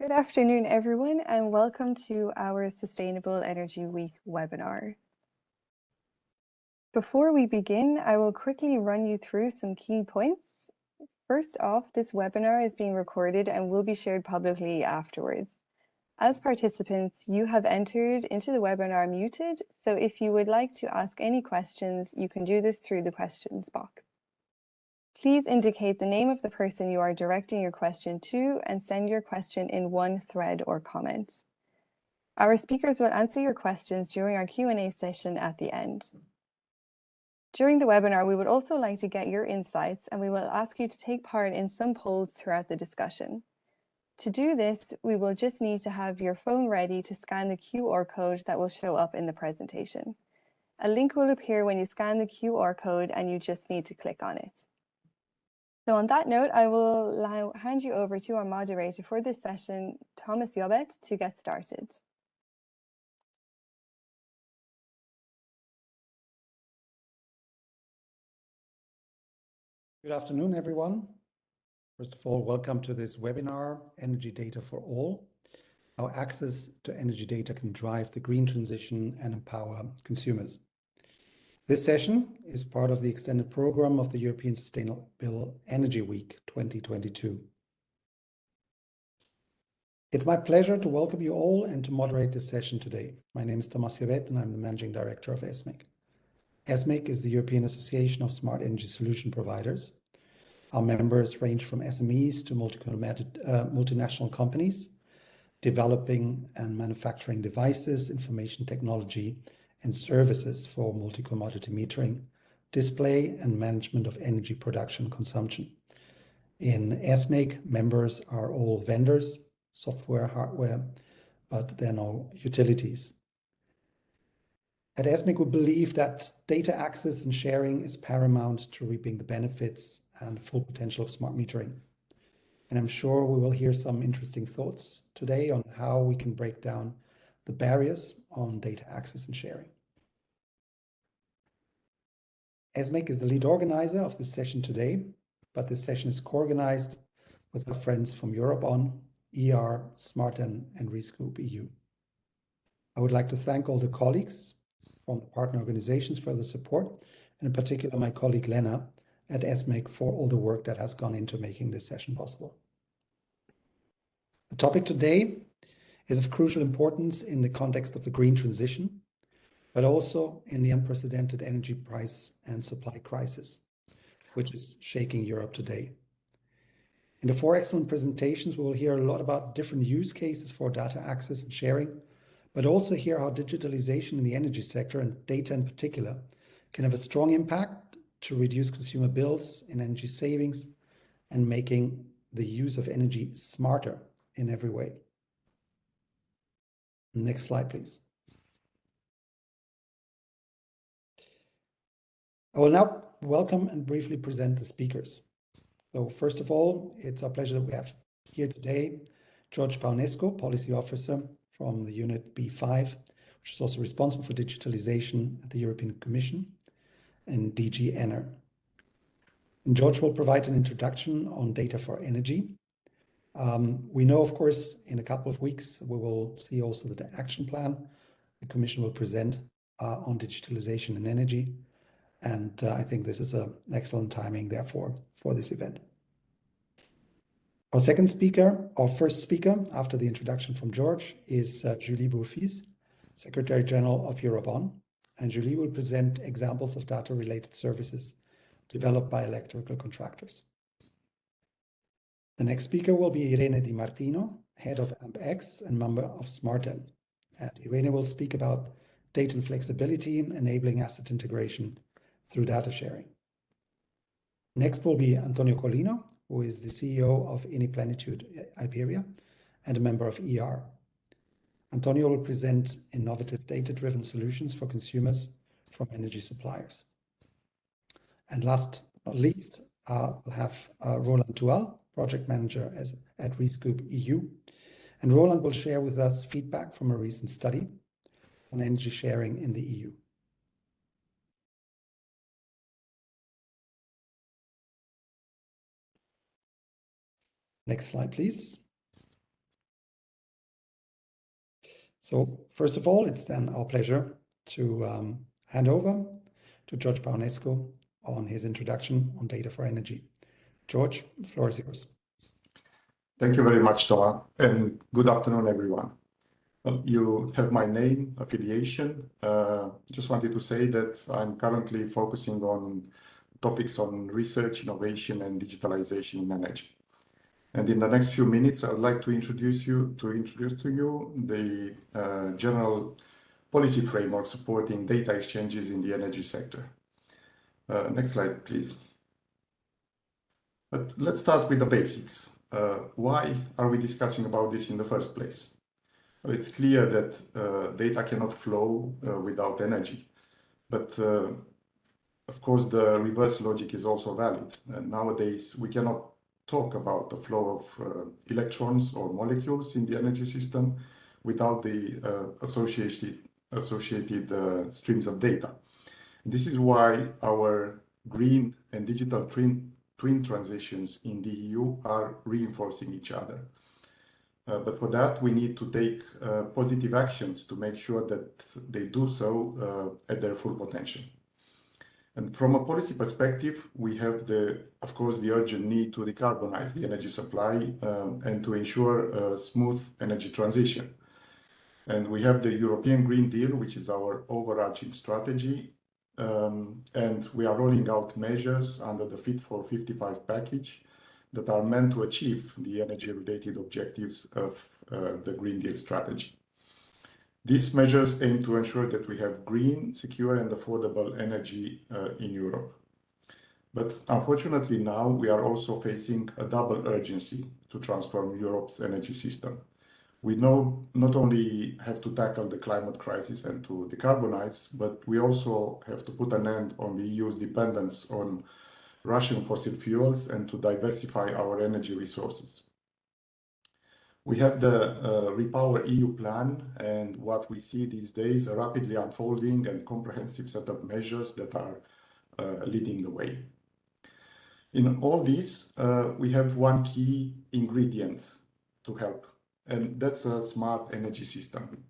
Good afternoon, everyone, and welcome to our Sustainable Energy Week webinar. Before we begin, I will quickly run you through some key points. First off, this webinar is being recorded and will be shared publicly afterwards. As participants, you have entered into the webinar muted, so if you would like to ask any questions, you can do this through the questions box. Please indicate the name of the person you are directing your question to and send your question in one thread or comment. Our speakers will answer your questions during our Q&A session at the end. During the webinar, we would also like to get your insights and we will ask you to take part in some polls throughout the discussion. To do this, we will just need to have your phone ready to scan the QR code that will show up in the presentation. A link will appear when you scan the QR code and you just need to click on it. So on that note, I will now hand you over to our moderator for this session, Thomas Jobbet, to get started. Good afternoon, everyone. First of all, welcome to this webinar, Energy Data for All. How access to energy data can drive the green transition and empower consumers. This session is part of the extended program of the European Sustainable Energy Week 2022. It's my pleasure to welcome you all and to moderate this session today. My name is Thomas Jobbet and I'm the Managing Director of Esmig. Esmig is the European Association of Smart Energy Solution Providers. Our members range from SMEs to multinational companies, developing and manufacturing devices, information technology, and services for multi-commodity metering, display, and management of energy production and consumption. In Esmig, members are all vendors, software, hardware, but there are no utilities. At Esmig, we believe that data access and sharing is paramount to reaping the benefits and full potential of smart metering. And I'm sure we will hear some interesting thoughts today on how we can break down the barriers on data access and sharing. Esmig is the lead organizer of this session today, but this session is co-organized with our friends from EuropeOn, SmartEn, and REScoop.eu. I would like to thank all the colleagues from the partner organizations for the support, and in particular my colleague Lena at Esmig for all the work that has gone into making this session possible. The topic today is of crucial importance in the context of the green transition, but also in the unprecedented energy price and supply crisis, which is shaking Europe today. In the four excellent presentations, we will hear a lot about different use cases for data access and sharing, but also hear how digitalization in the energy sector and data in particular can have a strong impact to reduce consumer bills and energy savings and making the use of energy smarter in every way. Next slide, please. I will now welcome and briefly present the speakers. So first of all, it's our pleasure that we have here today George Paunescu, Policy Officer from the Unit B5, which is also responsible for digitalization at the European Commission, and DG Ener. And George will provide an introduction on data for energy. We know, of course, in a couple of weeks, we will see also the action plan the Commission will present on digitalization and energy. And I think this is an excellent timing, therefore, for this event. Our first speaker, after the introduction from George, is Julie Bourfils, Secretary General of EuropeOn. And Julie will present examples of data-related services developed by electrical contractors. The next speaker will be Irene Di Martino, Head of AmpX and member of SmartEn. And Irene will speak about data and flexibility, enabling asset integration through data sharing. Next will be Antonio Colino, who is the CEO of Plenitude Iberia and a member of ER. Antonio will present innovative data-driven solutions for consumers from energy suppliers. And last but not least, we'll have Roland Tual, Project Manager at REScoop.eu. And Roland will share with us feedback from a recent study on energy sharing in the EU. Next slide, please. So first of all, it's then our pleasure to hand over to George Paunescu on his introduction on data for energy. George, the floor is yours. Thank you very much, Thomas, and good afternoon, everyone. You have my name, affiliation. Just wanted to say that I'm currently focusing on topics on research, innovation, and digitalization in energy. And in the next few minutes, I'd like to introduce to you the general policy framework supporting data exchanges in the energy sector. Next slide, please. But let's start with the basics. Why are we discussing about this in the first place? Well, it's clear that data cannot flow without energy, but of course the reverse logic is also valid. Nowadays, we cannot talk about the flow of electrons or molecules in the energy system without the associated streams of data. This is why our green and digital twin transitions in the EU are reinforcing each other. But for that, we need to take positive actions to make sure that they do so at their full potential. And from a policy perspective, we have of course, the urgent need to decarbonize the energy supply and to ensure a smooth energy transition. And we have the European Green Deal, which is our overarching strategy. And we are rolling out measures under the Fit for 55 package that are meant to achieve the energy-related objectives of the Green Deal strategy. These measures aim to ensure that we have green, secure, and affordable energy in Europe. But unfortunately now we are also facing a double urgency to transform Europe's energy system. We know not only have to tackle the climate crisis and to decarbonize, but we also have to put an end on the EU's dependence on Russian fossil fuels and to diversify our energy resources. We have the REPowerEU plan, and what we see these days a rapidly unfolding and comprehensive set of measures that are leading the way. In all this, we have one key ingredient to help, and that's a smart energy system.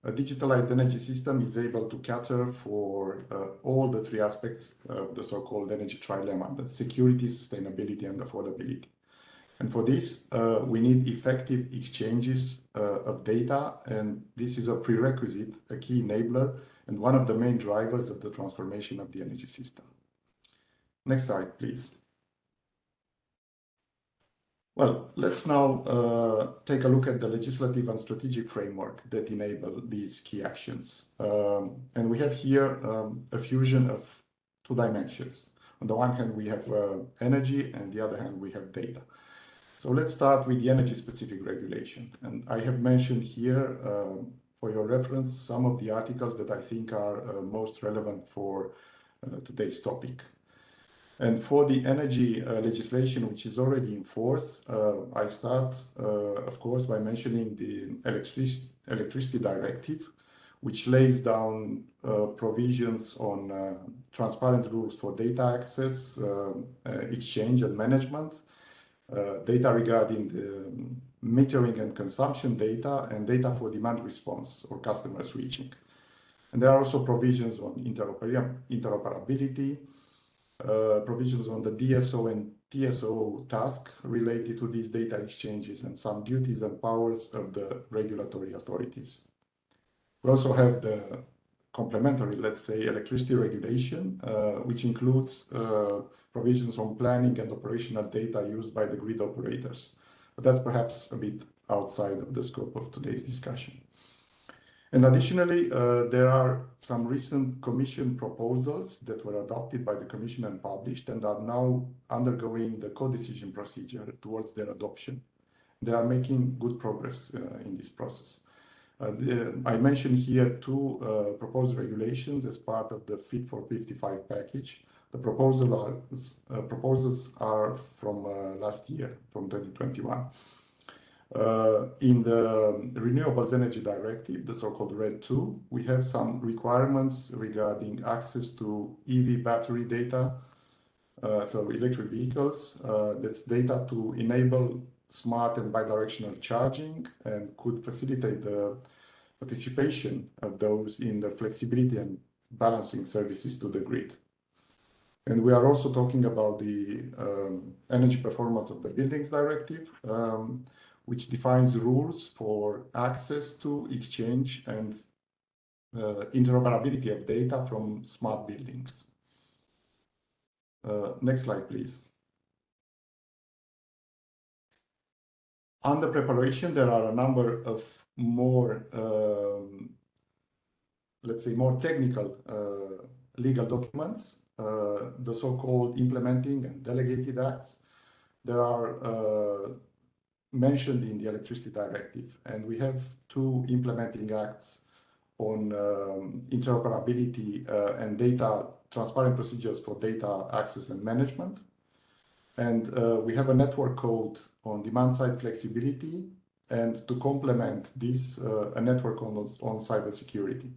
A digitalized energy system is able to cater for all the three aspects of the so-called energy trilemma: the security, sustainability, and affordability. And for this, we need effective exchanges of data, and this is a prerequisite, a key enabler, and one of the main drivers of the transformation of the energy system. Next slide, please. Well, let's now take a look at the legislative and strategic framework that enable these key actions. And we have here a fusion of two dimensions. On the one hand, we have energy, and the other hand, we have data. So let's start with the energy-specific regulation. And I have mentioned here, for your reference, some of the articles that I think are most relevant for today's topic. And for the energy legislation, which is already in force, I start, of course, by mentioning the Electricity Directive, which lays down provisions on transparent rules for data access, exchange and management, data regarding the metering and consumption data, and data for demand response or customer switching. And there are also provisions on interoperability, provisions on the DSO and TSO task related to these data exchanges, and some duties and powers of the regulatory authorities. We also have the complementary, let's say, electricity regulation, which includes provisions on planning and operational data used by the grid operators. But that's perhaps a bit outside of the scope of today's discussion. And additionally, there are some recent Commission proposals that were adopted by the Commission and published and are now undergoing the co-decision procedure towards their adoption. They are making good progress in this process. I mentioned here two proposed regulations as part of the Fit for 55 package. The proposals are from last year, from 2021. In the Renewables Energy Directive, the so-called RED II, we have some requirements regarding access to EV battery data, so electric vehicles. That's data to enable smart and bidirectional charging and could facilitate the participation of those in the flexibility and balancing services to the grid. And we are also talking about the energy performance of the buildings directive, which defines rules for access to, exchange, and interoperability of data from smart buildings. Next slide, please. Under preparation, there are a number of more, let's say, more technical legal documents, the so-called implementing and delegated acts. There are mentioned in the electricity directive, and we have two implementing acts on interoperability and data transparent procedures for data access and management. And we have a network code on demand-side flexibility, and to complement this, a network on cybersecurity.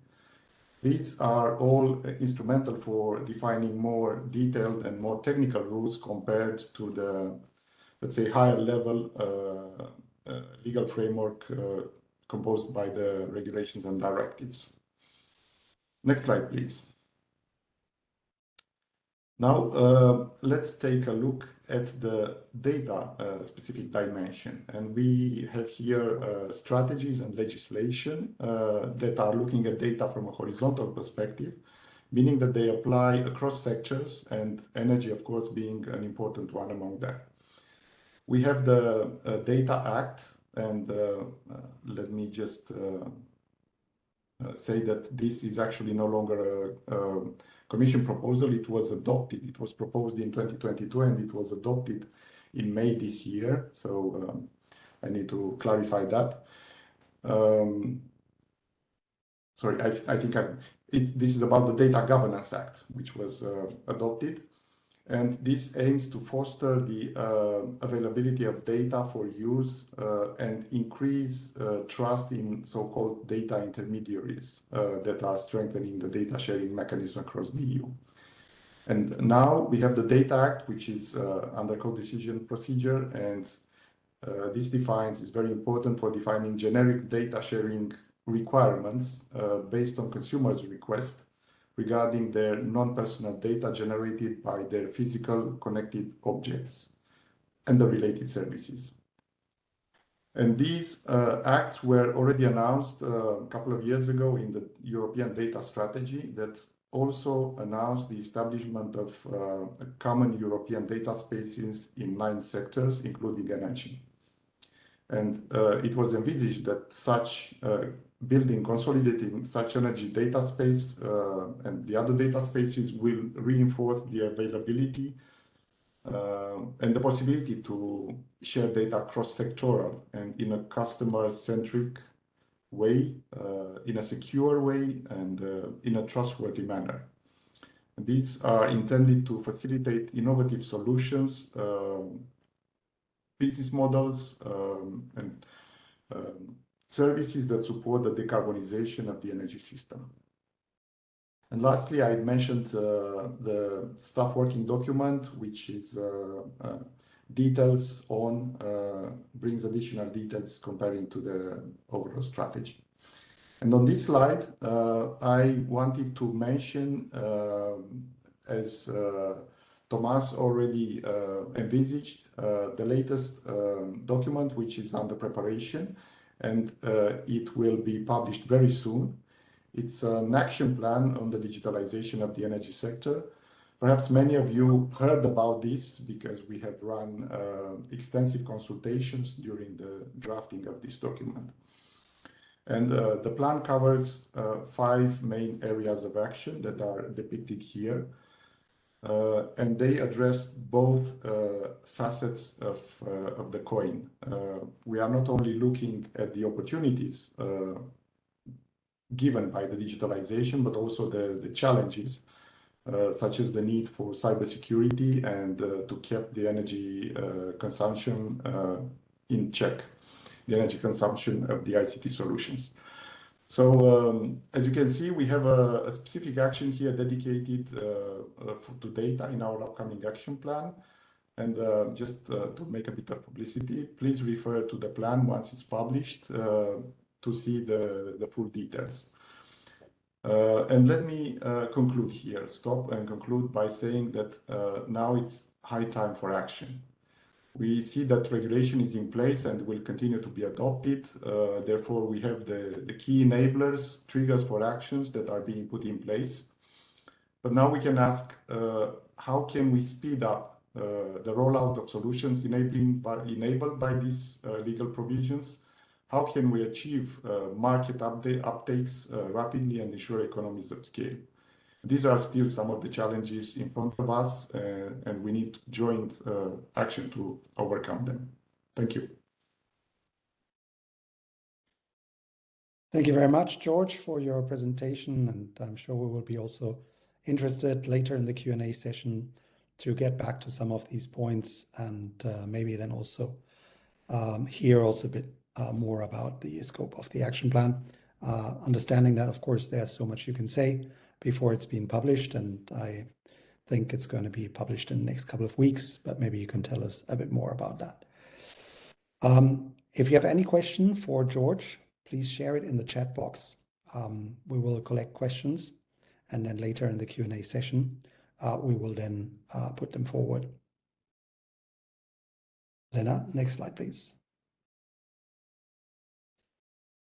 These are all instrumental for defining more detailed and more technical rules compared to the, let's say, higher level legal framework composed by the regulations and directives. Next slide, please. Now, let's take a look at the data specific dimension. And we have here strategies and legislation that are looking at data from a horizontal perspective, meaning that they apply across sectors, and energy, of course, being an important one among them. We have the Data Act, and let me just say that this is actually no longer a Commission proposal. It was adopted. It was proposed in 2022, and it was adopted in May this year. So I need to clarify that. Sorry, I think this is about the Data Governance Act, which was adopted. And this aims to foster the availability of data for use and increase trust in so-called data intermediaries that are strengthening the data sharing mechanism across the EU. And now we have the Data Act, which is under co-decision procedure, and this is very important for defining generic data sharing requirements based on consumers' requests regarding their non-personal data generated by their physical connected objects and the related services. And these acts were already announced a couple of years ago in the European Data Strategy that also announced the establishment of common European data spaces in 9 sectors, including energy. And it was envisaged that such consolidating such energy data space and the other data spaces will reinforce the availability and the possibility to share data cross-sectoral and in a customer-centric way, in a secure way, and in a trustworthy manner. And these are intended to facilitate innovative solutions, business models, and services that support the decarbonization of the energy system. And lastly, I mentioned the staff working document, which is brings additional details comparing to the overall strategy. And on this slide, I wanted to mention, as Thomas already envisaged, the latest document, which is under preparation, and it will be published very soon. It's an action plan on the digitalization of the energy sector. Perhaps many of you heard about this because we have run extensive consultations during the drafting of this document. And the plan covers 5 main areas of action that are depicted here. And they address both facets of the coin. We are not only looking at the opportunities given by the digitalization, but also the challenges, such as the need for cybersecurity and to keep the energy consumption in check, the energy consumption of the ICT solutions. So as you can see, we have a specific action here dedicated to data in our upcoming action plan. And just to make a bit of publicity, please refer to the plan once it's published. to see the full details. And let me conclude here, stop and conclude by saying that now it's high time for action. We see that regulation is in place and will continue to be adopted. Therefore, we have the key enablers, triggers for actions that are being put in place. But now we can ask, how can we speed up the rollout of solutions enabled by these legal provisions? How can we achieve market uptakes rapidly and ensure economies of scale? These are still some of the challenges in front of us, and we need joint action to overcome them. Thank you. Thank you very much, George, for your presentation, and I'm sure we will be also interested later in the Q&A session to get back to some of these points and maybe then also hear also a bit more about the scope of the action plan, understanding that, of course, there's so much you can say before it's been published, and I think it's going to be published in the next couple of weeks, but maybe you can tell us a bit more about that. If you have any question for George, please share it in the chat box. We will collect questions, and then later in the Q&A session, we will then put them forward. Lena, next slide, please.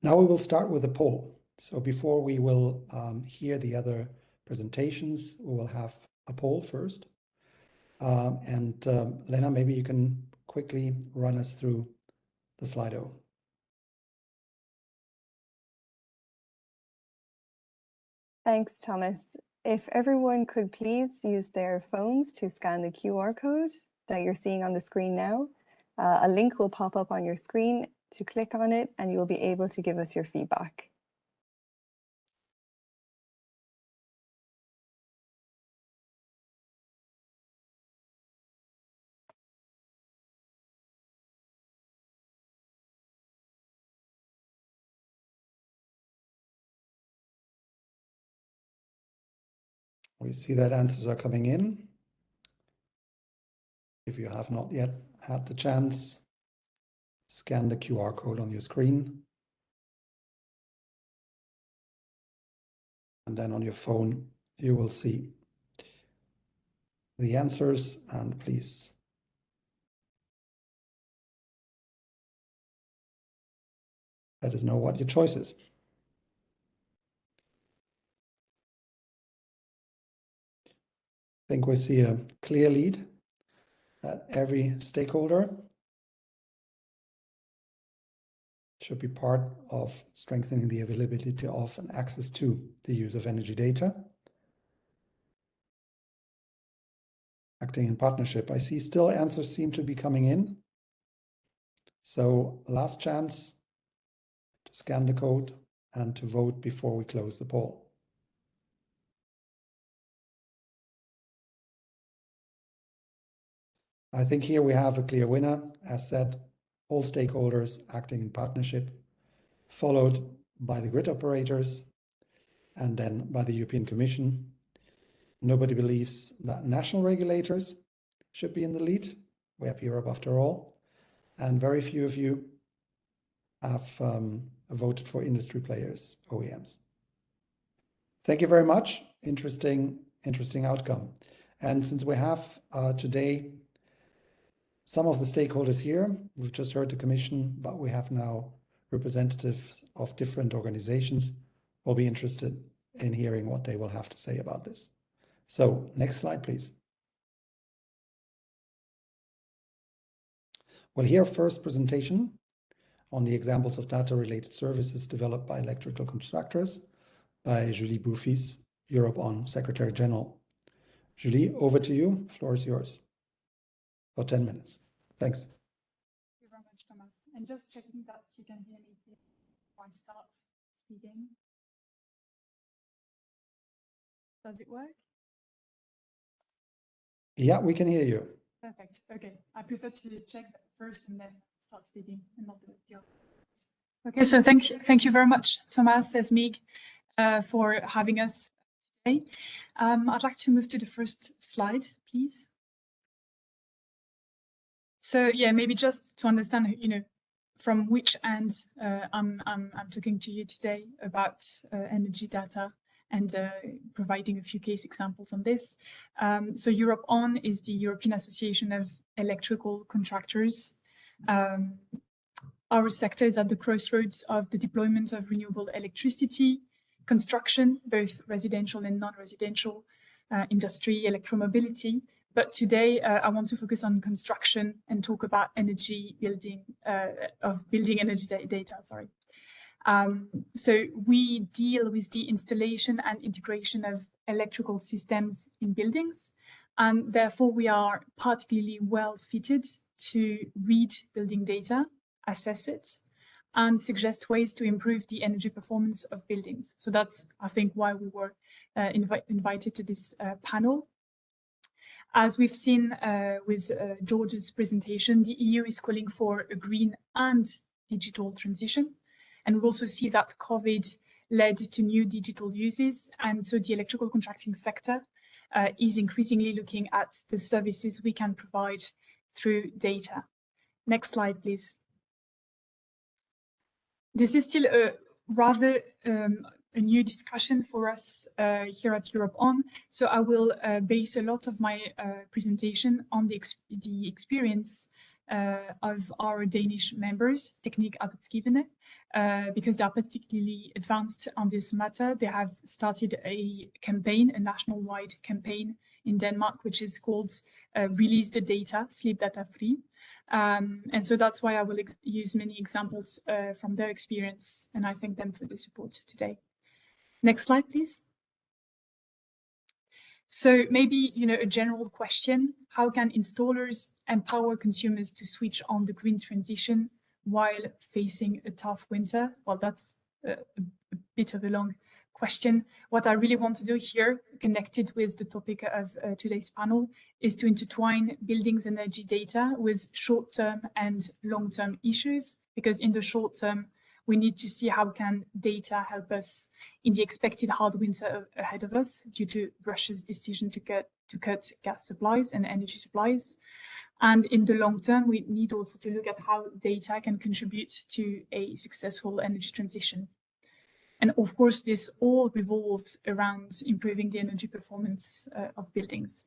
Now we will start with a poll. So before we will hear the other presentations, we will have a poll first. Lena, maybe you can quickly run us through the Slido. Thanks, Thomas. If everyone could please use their phones to scan the QR code that you're seeing on the screen now. A link will pop up on your screen to click on it, and you'll be able to give us your feedback. We see that answers are coming in. If you have not yet had the chance, scan the QR code on your screen. And then on your phone, you will see the answers, and please let us know what your choice is. I think we see a clear lead that every stakeholder should be part of strengthening the availability of and access to the use of energy data. Acting in partnership. I see still answers seem to be coming in. So last chance to scan the code and to vote before we close the poll. I think here we have a clear winner, as said, all stakeholders acting in partnership, followed by the grid operators and then by the European Commission. Nobody believes that national regulators should be in the lead. We have Europe after all, and very few of you have voted for industry players, OEMs. Thank you very much. Interesting outcome. And since we have today some of the stakeholders here, we've just heard the Commission, but we have now representatives of different organizations. We'll be interested in hearing what they will have to say about this. So next slide, please. We'll hear first presentation on the examples of data-related services developed by electrical constructors by Julie Bouffis, EuropeOn Secretary General. Julie, over to you. The floor is yours for 10 minutes. Thanks. Thank you very much, Thomas. And just checking that you can hear me before I start speaking. Does it work? Yeah, we can hear you. Perfect. Okay. I prefer to check first and then start speaking and not the other. Okay, so thank you very much, Thomas, Esmig, for having us today. I'd like to move to the first slide, please. So yeah, maybe just to understand, from which end I'm talking to you today about energy data and providing a few case examples on this. So EuropeOn is the European Association of Electrical Contractors. Our sector is at the crossroads of the deployment of renewable electricity, construction, both residential and non-residential, industry, electromobility. But today I want to focus on construction and talk about energy building, building energy data, sorry. So we deal with the installation and integration of electrical systems in buildings, and therefore we are particularly well fitted to read building data, assess it, and suggest ways to improve the energy performance of buildings. So that's, I think, why we were invited to this panel. As we've seen with George's presentation, the EU is calling for a green and digital transition. And we also see that COVID led to new digital uses. And so the electrical contracting sector is increasingly looking at the services we can provide through data. Next slide, please. This is still a rather a new discussion for us here at EuropeOn. So I will base a lot of my presentation on the experience of our Danish members, Teknik Arbejdsgiverne, because they are particularly advanced on this matter. They have started a campaign, a national-wide campaign in Denmark, which is called Release the Data, Sleep Data Free. And so that's why I will use many examples from their experience, and I thank them for the support today. Next slide, please. So maybe, a general question: how can installers empower consumers to switch on the green transition while facing a tough winter? Well, that's a bit of a long question. What I really want to do here, connected with the topic of today's panel, is to intertwine buildings energy data with short-term and long-term issues, because in the short term, we need to see how can data help us in the expected hard winter ahead of us due to Russia's decision to cut gas supplies and energy supplies. And in the long term, we need also to look at how data can contribute to a successful energy transition. And of course, this all revolves around improving the energy performance of buildings.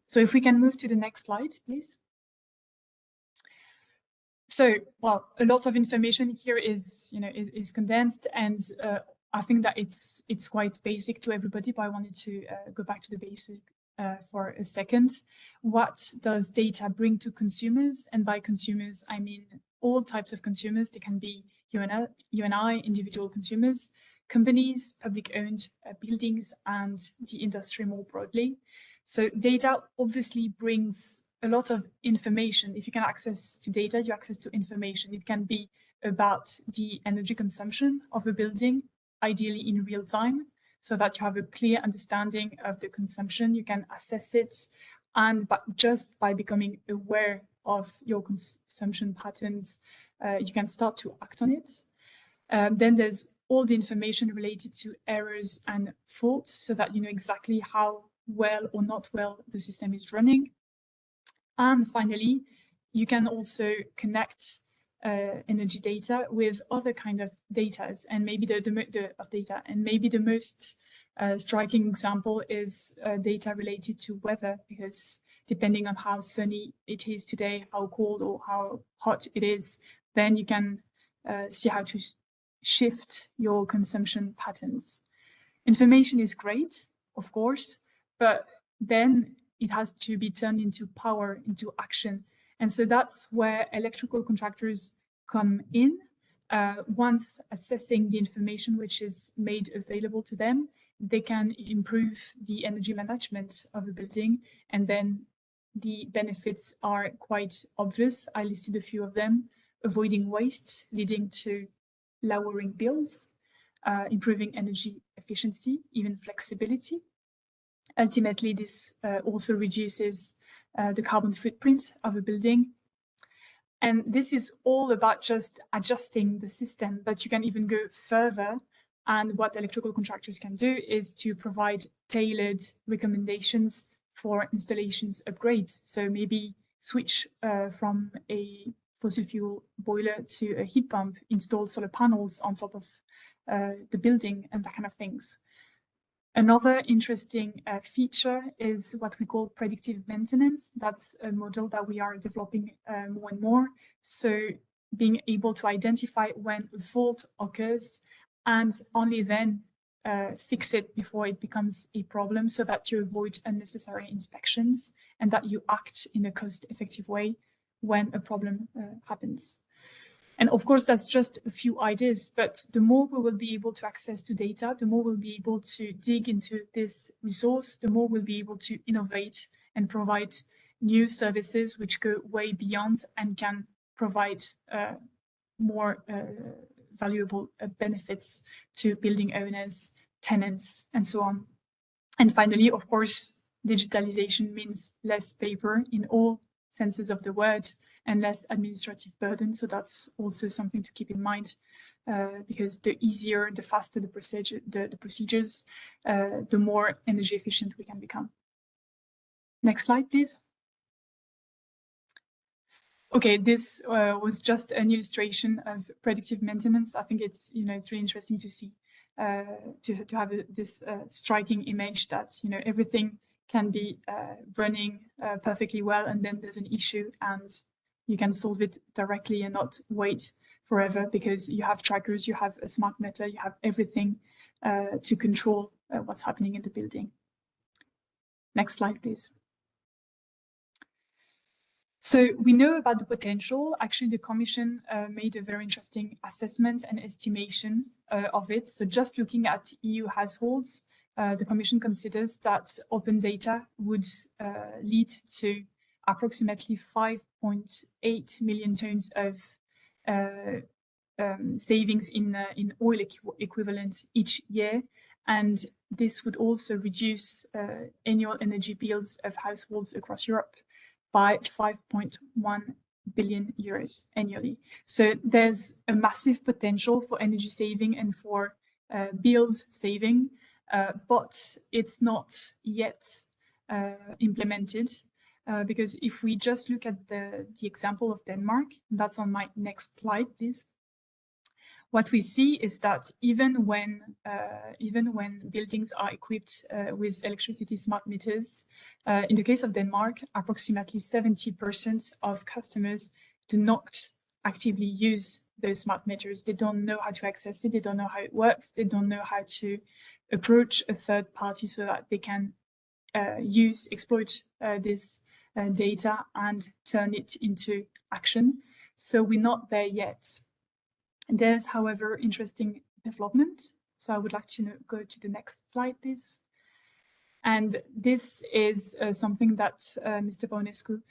So if we can move to the next slide, please. So, well, a lot of information here is condensed, and I think that it's quite basic to everybody, but I wanted to go back to the basic for a second. What does data bring to consumers? And by consumers, I mean all types of consumers. They can be you and I, individual consumers, companies, public-owned buildings, and the industry more broadly. So data obviously brings a lot of information. If you can access to data, you access to information. It can be about the energy consumption of a building, ideally in real time, so that you have a clear understanding of the consumption. You can assess it, and just by becoming aware of your consumption patterns, you can start to act on it. Then there's all the information related to errors and faults, so that you know exactly how well or not well the system is running. And finally, you can also connect energy data with other kind of data, and maybe the most striking example is data related to weather, because depending on how sunny it is today, how cold or how hot it is, then you can see how to shift your consumption patterns. Information is great, of course, but then it has to be turned into power, into action. And so that's where electrical contractors come in. Once assessing the information which is made available to them, they can improve the energy management of a building, and then the benefits are quite obvious. I listed a few of them: avoiding waste, leading to lowering bills, improving energy efficiency, even flexibility. Ultimately, this also reduces the carbon footprint of a building. And this is all about just adjusting the system, but you can even go further. And what electrical contractors can do is to provide tailored recommendations for installations upgrades. So maybe switch from a fossil fuel boiler to a heat pump, install solar panels on top of the building, and that kind of things. Another interesting feature is what we call predictive maintenance. That's a model that we are developing more and more. So being able to identify when a fault occurs and only then fix it before it becomes a problem, so that you avoid unnecessary inspections and that you act in a cost-effective way when a problem happens. And of course, that's just a few ideas, but the more we will be able to access to data, the more we'll be able to dig into this resource, the more we'll be able to innovate and provide new services which go way beyond and can provide more valuable benefits to building owners, tenants, and so on. And finally, of course, digitalization means less paper in all senses of the word and less administrative burden. So that's also something to keep in mind, because the easier, the faster the procedures, the more energy efficient we can become. Next slide, please. Okay, this was just an illustration of predictive maintenance. I think it's it's really interesting to see to have this striking image that everything can be running perfectly well, and then there's an issue and you can solve it directly and not wait forever, because you have trackers, you have a smart meter, you have everything to control what's happening in the building. Next slide, please. So we know about the potential. Actually, the Commission made a very interesting assessment and estimation of it. So just looking at EU households, the Commission considers that open data would lead to approximately 5.8 million tons of savings in oil equivalent each year. And this would also reduce annual energy bills of households across Europe by 5.1 billion euros annually. So there's a massive potential for energy saving and for bills saving, but it's not yet implemented. Because if we just look at the example of Denmark, that's on my next slide, please. What we see is that even when buildings are equipped with electricity smart meters, in the case of Denmark, approximately 70% of customers do not actively use those smart meters. They don't know how to access it. They don't know how it works. They don't know how to approach a third party so that they can exploit this data and turn it into action. So we're not there yet. There's, however, interesting development. So I would like to go to the next slide, please. And this is something that Mr. Paunescu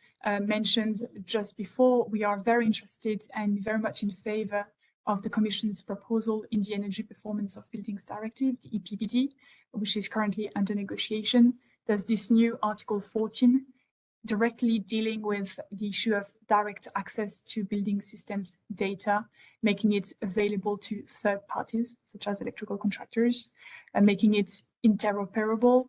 mentioned just before. We are very interested and very much in favor of the Commission's proposal in the Energy Performance of Buildings Directive, the EPBD, which is currently under negotiation. There's this new Article 14 directly dealing with the issue of direct access to building systems data, making it available to third parties, such as electrical contractors, and making it interoperable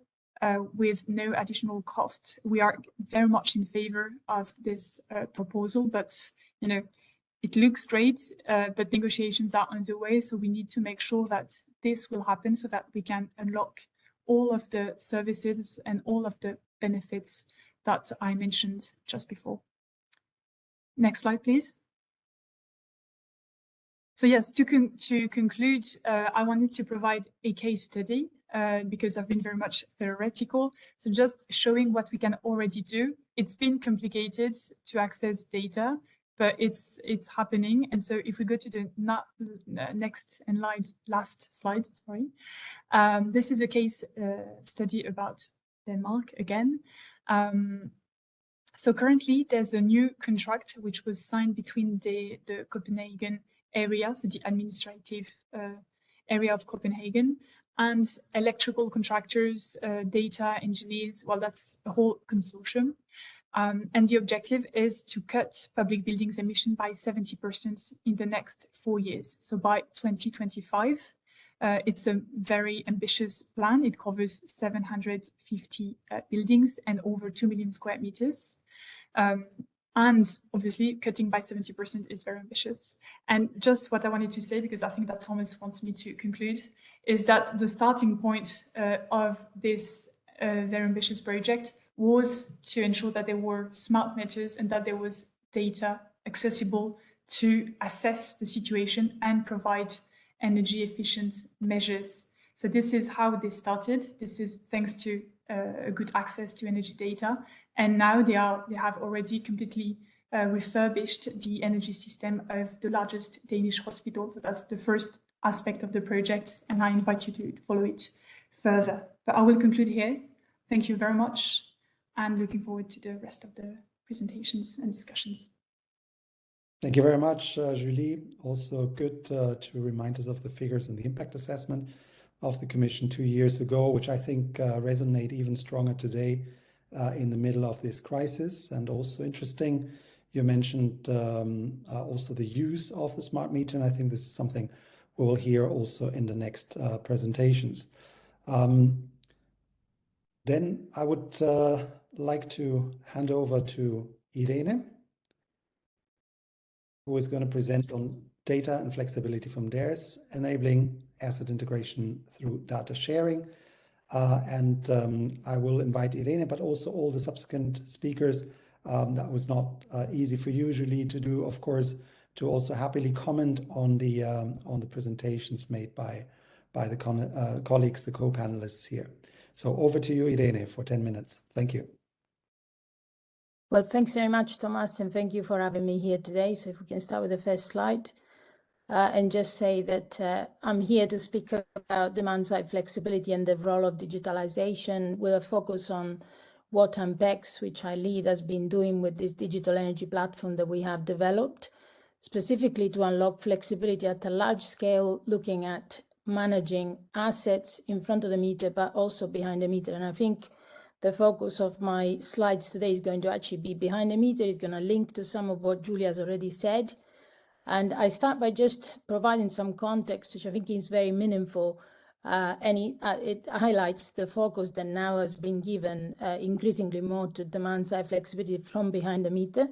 with no additional cost. We are very much in favor of this proposal, but it looks great, but negotiations are underway, so we need to make sure that this will happen so that we can unlock all of the services and all of the benefits that I mentioned just before. Next slide, please. So yes, to conclude, I wanted to provide a case study because I've been very much theoretical. So just showing what we can already do. It's been complicated to access data, but it's happening. And so if we go to the next and last slide, sorry. This is a case study about Denmark again. So currently there's a new contract which was signed between the Copenhagen area, so the administrative area of Copenhagen, and electrical contractors, data engineers. Well, that's a whole consortium. And the objective is to cut public buildings emission by 70% in the next 4 years. So by 2025, it's a very ambitious plan. It covers 750 buildings and over 2 million square meters. And obviously, cutting by 70% is very ambitious. And just what I wanted to say, because I think that Thomas wants me to conclude, is that the starting point of this very ambitious project was to ensure that there were smart meters and that there was data accessible to assess the situation and provide energy efficient measures. So this is how they started. This is thanks to a good access to energy data. And now they have already completely refurbished the energy system of the largest Danish hospital. So that's the first aspect of the project. And I invite you to follow it further. But I will conclude here. Thank you very much. And looking forward to the rest of the presentations and discussions. Thank you very much, Julie. Also good to remind us of the figures and the impact assessment of the Commission 2 years ago, which I think resonate even stronger today in the middle of this crisis. And also interesting, you mentioned also the use of the smart meter, and I think this is something we will hear also in the next presentations. Then I would like to hand over to Irene, who is going to present on data and flexibility from DARES, enabling asset integration through data sharing. I will invite Irene, but also all the subsequent speakers. That was not easy for you, Julie, to do, of course, to also happily comment on the presentations made by the colleagues, the co-panelists here. So over to you, Irene, for 10 minutes. Thank you. Well, thanks very much, Thomas, and thank you for having me here today. So if we can start with the first slide. And just say that I'm here to speak about demand-side flexibility and the role of digitalization with a focus on what UpTake, which I lead, has been doing with this digital energy platform that we have developed, specifically to unlock flexibility at a large scale, looking at managing assets in front of the meter, but also behind the meter. And I think the focus of my slides today is going to actually be behind the meter. It's going to link to some of what Julia has already said. And I start by just providing some context, which I think is very meaningful, and it highlights the focus that now has been given increasingly more to demand-side flexibility from behind the meter.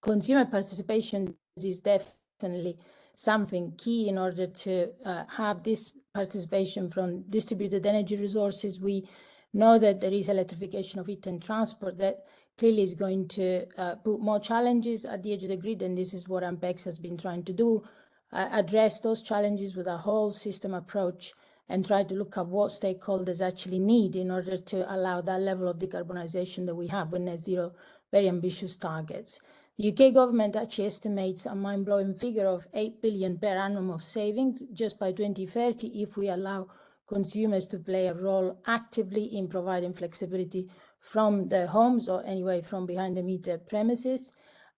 Consumer participation is definitely something key in order to have this participation from distributed energy resources. We know that there is electrification of heat and transport that clearly is going to put more challenges at the edge of the grid, and this is what UpTake has been trying to do, address those challenges with a whole system approach and try to look at what stakeholders actually need in order to allow that level of decarbonization that we have with net zero, very ambitious targets. The UK government actually estimates a mind-blowing figure of 8 billion per annum of savings just by 2030 if we allow consumers to play a role actively in providing flexibility from their homes or anyway from behind the meter premises.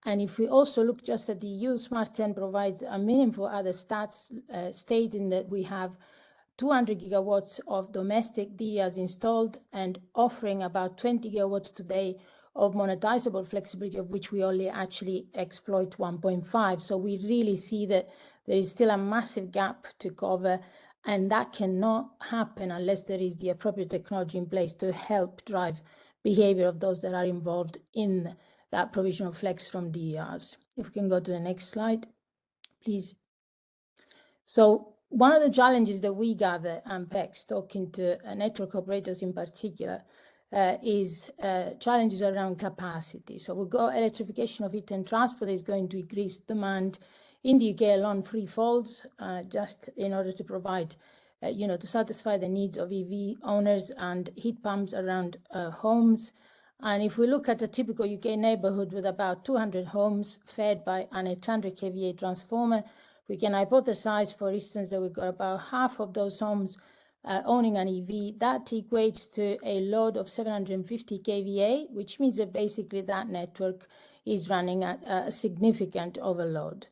And if we also look just at the EU, SmartEn provides a meaningful other stats stating that we have 200 gigawatts of domestic DEAs installed and offering about 20 gigawatts today of monetizable flexibility, of which we only actually exploit 1.5. So we really see that there is still a massive gap to cover, and that cannot happen unless there is the appropriate technology in place to help drive behavior of those that are involved in that provision of flex from DERs. If we can go to the next slide, please. So one of the challenges that we gather, UpTake, talking to network operators in particular, is challenges around capacity. So we've got electrification of heat and transport is going to increase demand in the UK alone threefolds, just in order to provide to satisfy the needs of EV owners and heat pumps around homes. And if we look at a typical UK neighborhood with about 200 homes fed by an 800 kVA transformer, we can hypothesize, for instance, that we've got about half of those homes owning an EV. That equates to a load of 750 kVA, which means that basically that network is running at a significant overload.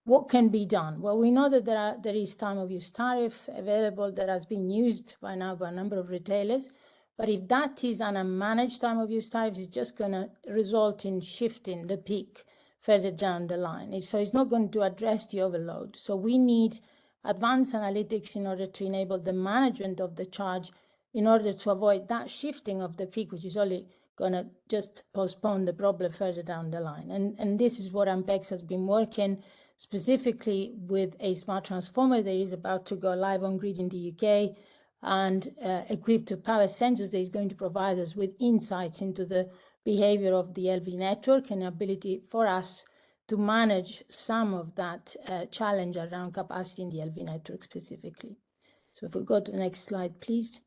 What can be done? Well, we know that there is time of use tariff available that has been used by now by a number of retailers. But if that is an unmanaged time of use tariff, it's just going to result in shifting the peak further down the line. So it's not going to address the overload. So we need advanced analytics in order to enable the management of the charge in order to avoid that shifting of the peak, which is only going to just postpone the problem further down the line. And this is what Ampex has been working specifically with a smart transformer that is about to go live on grid in the UK, and equipped with power sensors that is going to provide us with insights into the behavior of the LV network and ability for us to manage some of that challenge around capacity in the LV network specifically. So if we go to the next slide, please.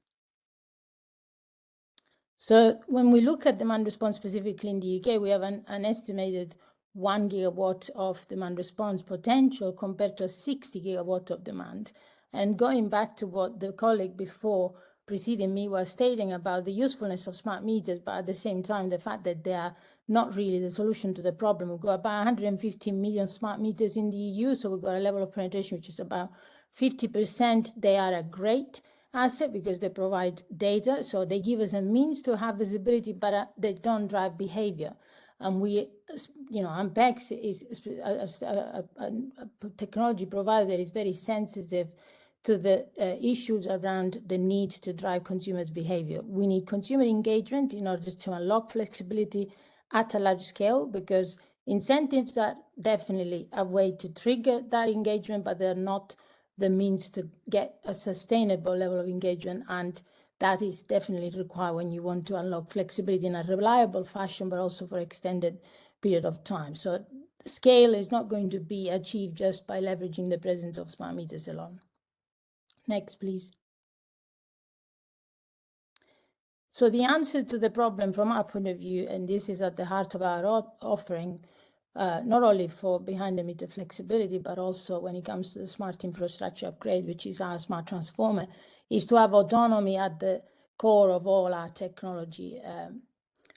So when we look at demand response specifically in the UK, we have an estimated 1 gigawatt of demand response potential compared to 60 gigawatt of demand. And going back to what the colleague before preceding me was stating about the usefulness of smart meters, but at the same time, the fact that they are not really the solution to the problem. We've got about 150 million smart meters in the EU, so we've got a level of penetration which is about 50%. They are a great asset because they provide data, so they give us a means to have visibility, but they don't drive behavior. And we, Ampex is a technology provider that is very sensitive to the issues around the need to drive consumers' behavior. We need consumer engagement in order to unlock flexibility at a large scale, because incentives are definitely a way to trigger that engagement, but they're not the means to get a sustainable level of engagement. And that is definitely required when you want to unlock flexibility in a reliable fashion, but also for extended period of time. So scale is not going to be achieved just by leveraging the presence of smart meters alone. Next, please. So the answer to the problem from our point of view, and this is at the heart of our offering, not only for behind-the-meter flexibility, but also when it comes to the smart infrastructure upgrade, which is our smart transformer, is to have autonomy at the core of all our technology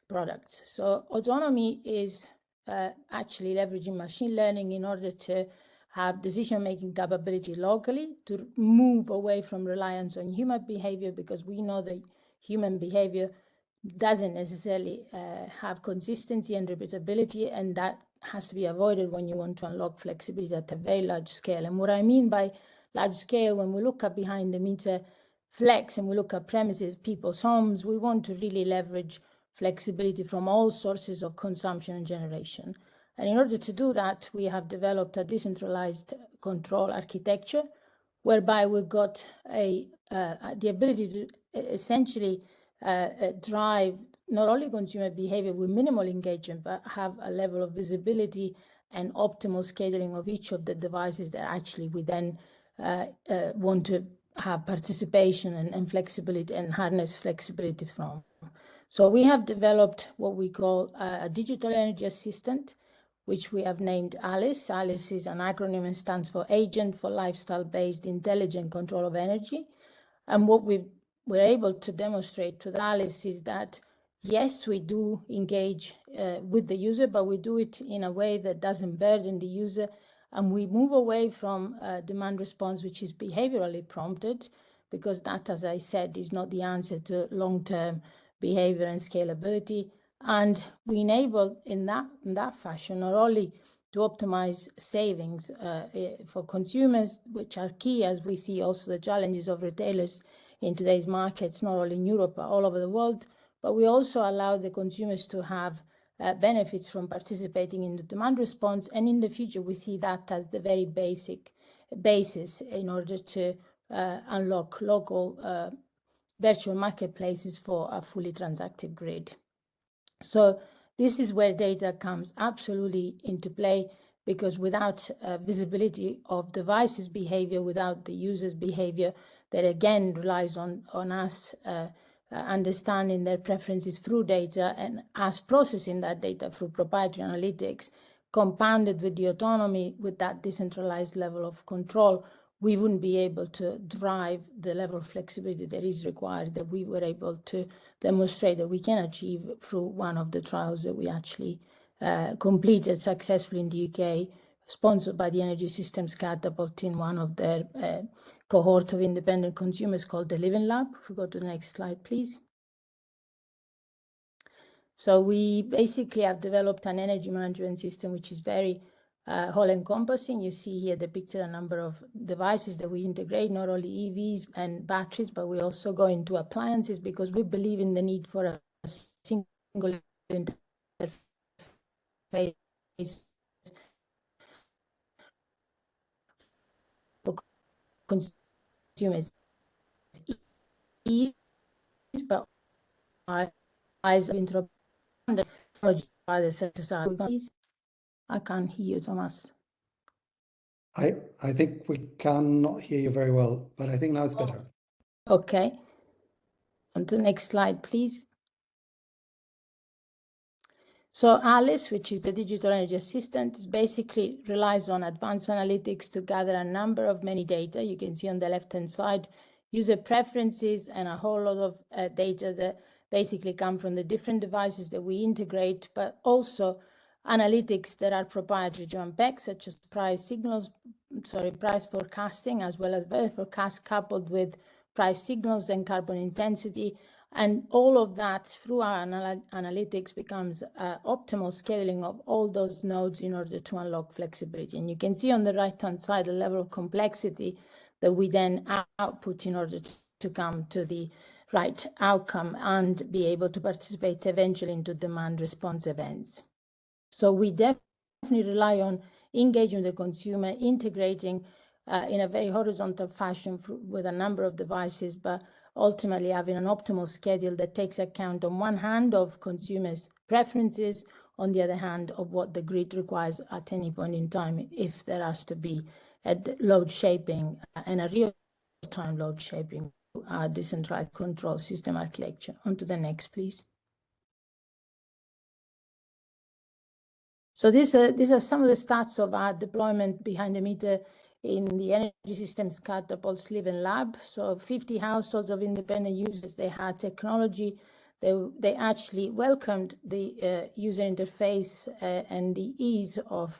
products. So autonomy is actually leveraging machine learning in order to have decision-making capability locally, to move away from reliance on human behavior, because we know that human behavior doesn't necessarily have consistency and repeatability, and that has to be avoided when you want to unlock flexibility at a very large scale. And what I mean by large scale, when we look at behind the meter flex and we look at premises, people's homes, we want to really leverage flexibility from all sources of consumption and generation. And in order to do that, we have developed a decentralized control architecture, whereby we've got the ability to essentially drive not only consumer behavior with minimal engagement, but have a level of visibility and optimal scheduling of each of the devices that actually we then want to have participation and flexibility and harness flexibility from. So we have developed what we call a digital energy assistant, which we have named ALICE. ALICE is an acronym and stands for Agent for Lifestyle-Based Intelligent Control of Energy. And what we're able to demonstrate with ALICE is that, yes, we do engage with the user, but we do it in a way that doesn't burden the user. And we move away from demand response, which is behaviorally prompted, because that, as I said, is not the answer to long-term behavior and scalability. And we enable in that fashion not only to optimize savings for consumers, which are key, as we see also the challenges of retailers in today's markets, not only in Europe, but all over the world, but we also allow the consumers to have benefits from participating in the demand response. And in the future, we see that as the very basic basis in order to unlock local virtual marketplaces for a fully transactive grid. So this is where data comes absolutely into play, because without visibility of devices' behavior, without the user's behavior, that again relies on us understanding their preferences through data and us processing that data through proprietary analytics, compounded with the autonomy, with that decentralized level of control, we wouldn't be able to drive the level of flexibility that is required, that we were able to demonstrate that we can achieve through one of the trials that we actually completed successfully in the UK, sponsored by the Energy Systems Catapult in one of their cohort of independent consumers called the Living Lab. If we go to the next slide, please. So we basically have developed an energy management system which is very all-encompassing. You see here depicted a number of devices that we integrate, not only EVs and batteries, but we also go into appliances, because we believe in the need for a single single interface for consumers ease, but eyes of by the sector side. I can't hear you, Thomas. I think we cannot hear you very well, but I think now it's better. Okay. On to the next slide, please. So Alice, which is the digital energy assistant, basically relies on advanced analytics to gather a number of many data. You can see on the left-hand side, user preferences and a whole lot of data that basically come from the different devices that we integrate, but also analytics that are proprietary to Unpack, such as price forecasting, as well as weather forecast coupled with price signals and carbon intensity. And all of that through our analytics becomes optimal scaling of all those nodes in order to unlock flexibility. And you can see on the right-hand side the level of complexity that we then output in order to come to the right outcome and be able to participate eventually into demand response events. So we definitely rely on engaging the consumer, integrating in a very horizontal fashion with a number of devices, but ultimately having an optimal schedule that takes account on one hand of consumers' preferences, on the other hand of what the grid requires at any point in time, if there has to be a load shaping and a real-time load shaping decentralized control system architecture. On to the next, please. So these are some of the stats of our deployment behind the meter in the energy systems catapult Live and Lab. So 50 households of independent users, they had technology. They actually welcomed the user interface and the ease of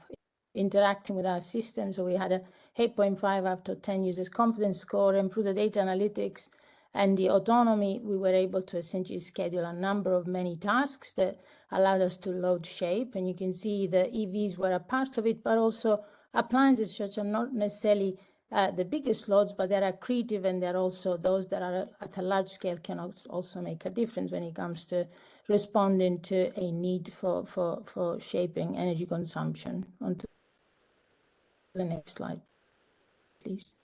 interacting with our system. So we had a 8.5 out of 10 users confidence score, and through the data analytics and the autonomy, we were able to essentially schedule a number of many tasks that allowed us to load shape. And you can see the EVs were a part of it, but also appliances, which are not necessarily the biggest loads, but they're accretive, and they're also those that are at a large scale can also make a difference when it comes to responding to a need for shaping energy consumption. On to the next slide, please.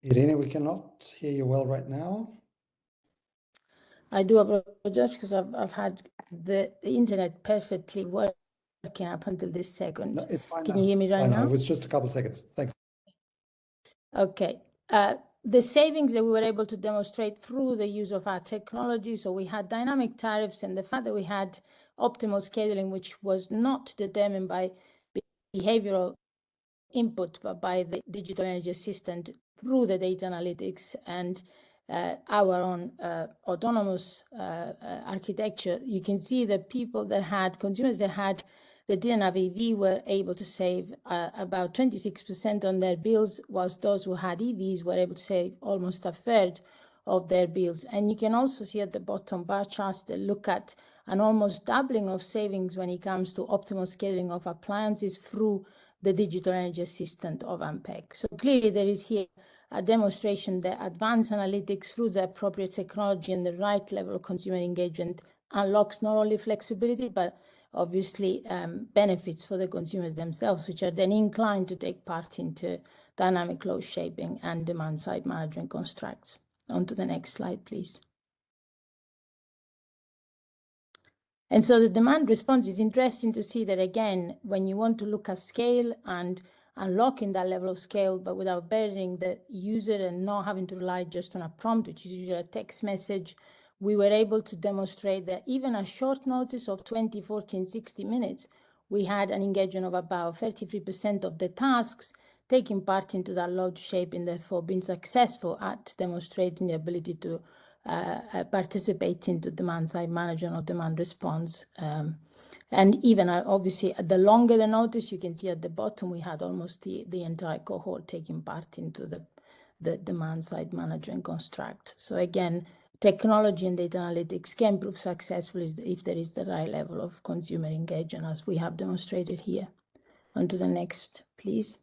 Irene, we cannot hear you well right now. I do apologize because I've had the internet perfectly working up until this second. No, it's fine. Can you hear me right now? It was just a couple of seconds. Thanks. Okay. The savings that we were able to demonstrate through the use of our technology. So we had dynamic tariffs, and the fact that we had optimal scheduling, which was not determined by behavioral input, but by the digital energy assistant through the data analytics and our own autonomous architecture. You can see that people that had consumers that didn't have EV were able to save about 26% on their bills, whilst those who had EVs were able to save almost a third of their bills. And you can also see at the bottom bar charts that look at an almost doubling of savings when it comes to optimal scaling of appliances through the digital energy assistant of Unpack. So clearly there is here a demonstration that advanced analytics through the appropriate technology and the right level of consumer engagement unlocks not only flexibility, but obviously benefits for the consumers themselves, which are then inclined to take part into dynamic load shaping and demand side management constructs. On to the next slide, please. And so the demand response is interesting to see that, again, when you want to look at scale and unlocking that level of scale, but without burdening the user and not having to rely just on a prompt, which is usually a text message, we were able to demonstrate that even a short notice of 20, 14, 60 minutes, we had an engagement of about 33% of the tasks taking part into that load shaping, therefore being successful at demonstrating the ability to participate into demand side management or demand response. And even obviously, the longer the notice, you can see at the bottom, we had almost the entire cohort taking part into the demand side management construct. So again, technology and data analytics can prove successful if there is the right level of consumer engagement, as we have demonstrated here. On to the next, please.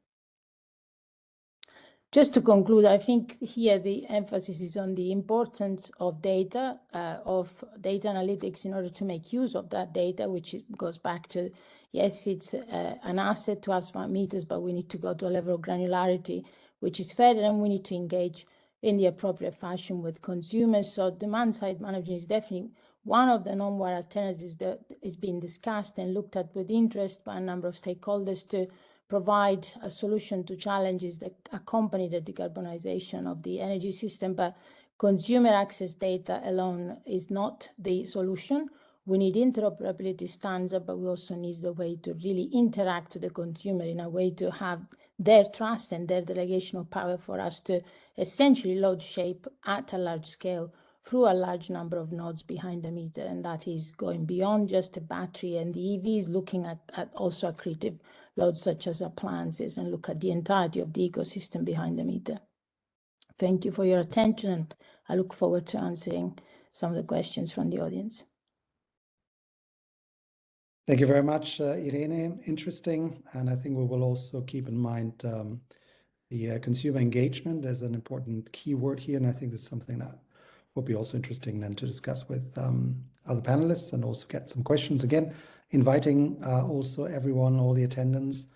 Just to conclude, I think here the emphasis is on the importance of data analytics in order to make use of that data, which goes back to, yes, it's an asset to have smart meters, but we need to go to a level of granularity which is fair, and we need to engage in the appropriate fashion with consumers. So demand side management is definitely one of the non-wire alternatives that is being discussed and looked at with interest by a number of stakeholders to provide a solution to challenges that accompany the decarbonization of the energy system. But consumer access data alone is not the solution. We need interoperability standards, but we also need the way to really interact with the consumer in a way to have their trust and their delegation of power for us to essentially load shape at a large scale through a large number of nodes behind the meter. And that is going beyond just the battery and the EVs, looking at also accretive loads such as appliances, and look at the entirety of the ecosystem behind the meter. Thank you for your attention, and I look forward to answering some of the questions from the audience. Thank you very much, Irene. Interesting. And I think we will also keep in mind the consumer engagement as an important keyword here. And I think this is something that will be also interesting then to discuss with other panelists and also get some questions. Again, inviting also everyone, all the attendants,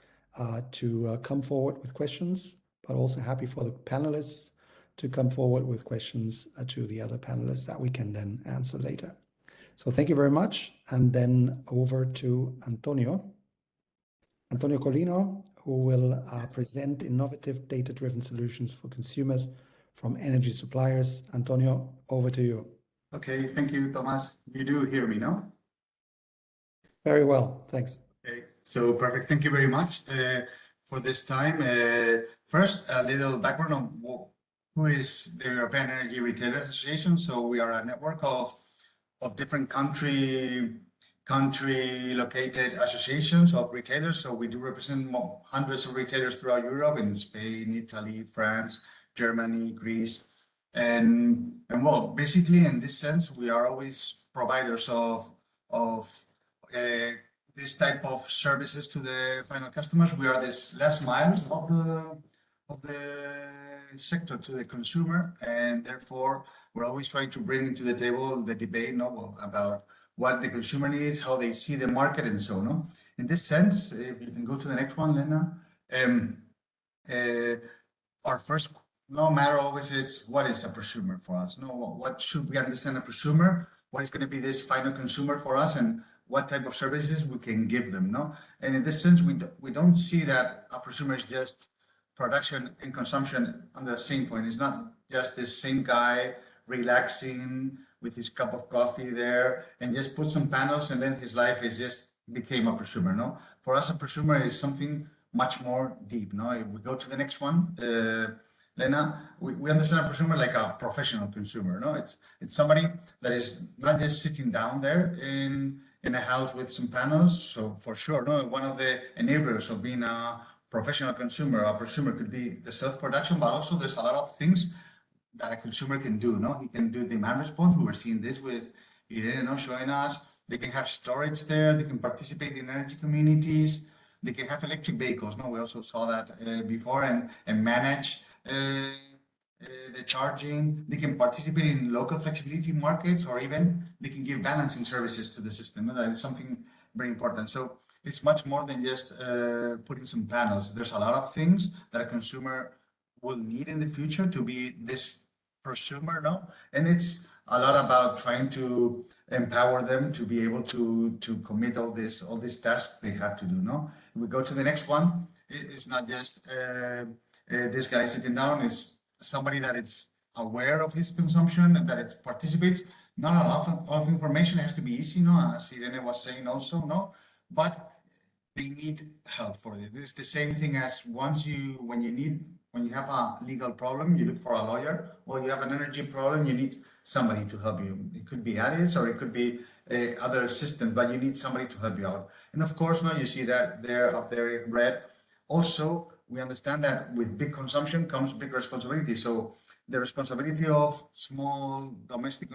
to come forward with questions, but also happy for the panelists to come forward with questions to the other panelists that we can then answer later. So thank you very much. And then over to Antonio Colino, who will present innovative data-driven solutions for consumers from energy suppliers. Antonio, over to you. Okay, thank you, Thomas. You do hear me, no? Very well, thanks. Okay, so perfect. Thank you very much for this time. First, a little background on who is the European Energy Retailers Association. So we are a network of different country located associations of retailers. So we do represent hundreds of retailers throughout Europe, in Spain, Italy, France, Germany, Greece. And well, basically in this sense, we are always providers of this type of services to the final customers. We are this last mile of the sector to the consumer, and therefore we're always trying to bring into the table the debate about what the consumer needs, how they see the market, and so on. In this sense, if you can go to the next one, Lena. Our first matter always is, what is a prosumer for us? What should we understand a prosumer? What is going to be this final consumer for us, and what type of services we can give them? And in this sense, we don't see that a prosumer is just production and consumption under the same point. It's not just this same guy relaxing with his cup of coffee there and just put some panels and then his life is just became a prosumer. For us, a prosumer is something much more deep. If we go to the next one, Lena, we understand a prosumer like a professional consumer. It's somebody that is not just sitting down there in a house with some panels. So for sure, one of the enablers of being a professional consumer, a prosumer, could be the self-production, but also there's a lot of things that a consumer can do. He can do demand response. We were seeing this with Irene showing us. They can have storage there. They can participate in energy communities. They can have electric vehicles. We also saw that before, and manage the charging. They can participate in local flexibility markets, or even they can give balancing services to the system. That is something very important. So it's much more than just putting some panels. There's a lot of things that a consumer will need in the future to be this prosumer, and it's a lot about trying to empower them to be able to commit all these tasks they have to do. If we go to the next one, it's not just this guy sitting down. It's somebody that is aware of his consumption and that it participates. Not a lot of information. It has to be easy, as Irene was saying also, but they need help for it. It's the same thing as when you have a legal problem, you look for a lawyer, or you have an energy problem, you need somebody to help you. It could be ADIS, or it could be other systems, but you need somebody to help you out. And of course, you see that there up there in red. Also, we understand that with big consumption comes big responsibility. So the responsibility of small domestic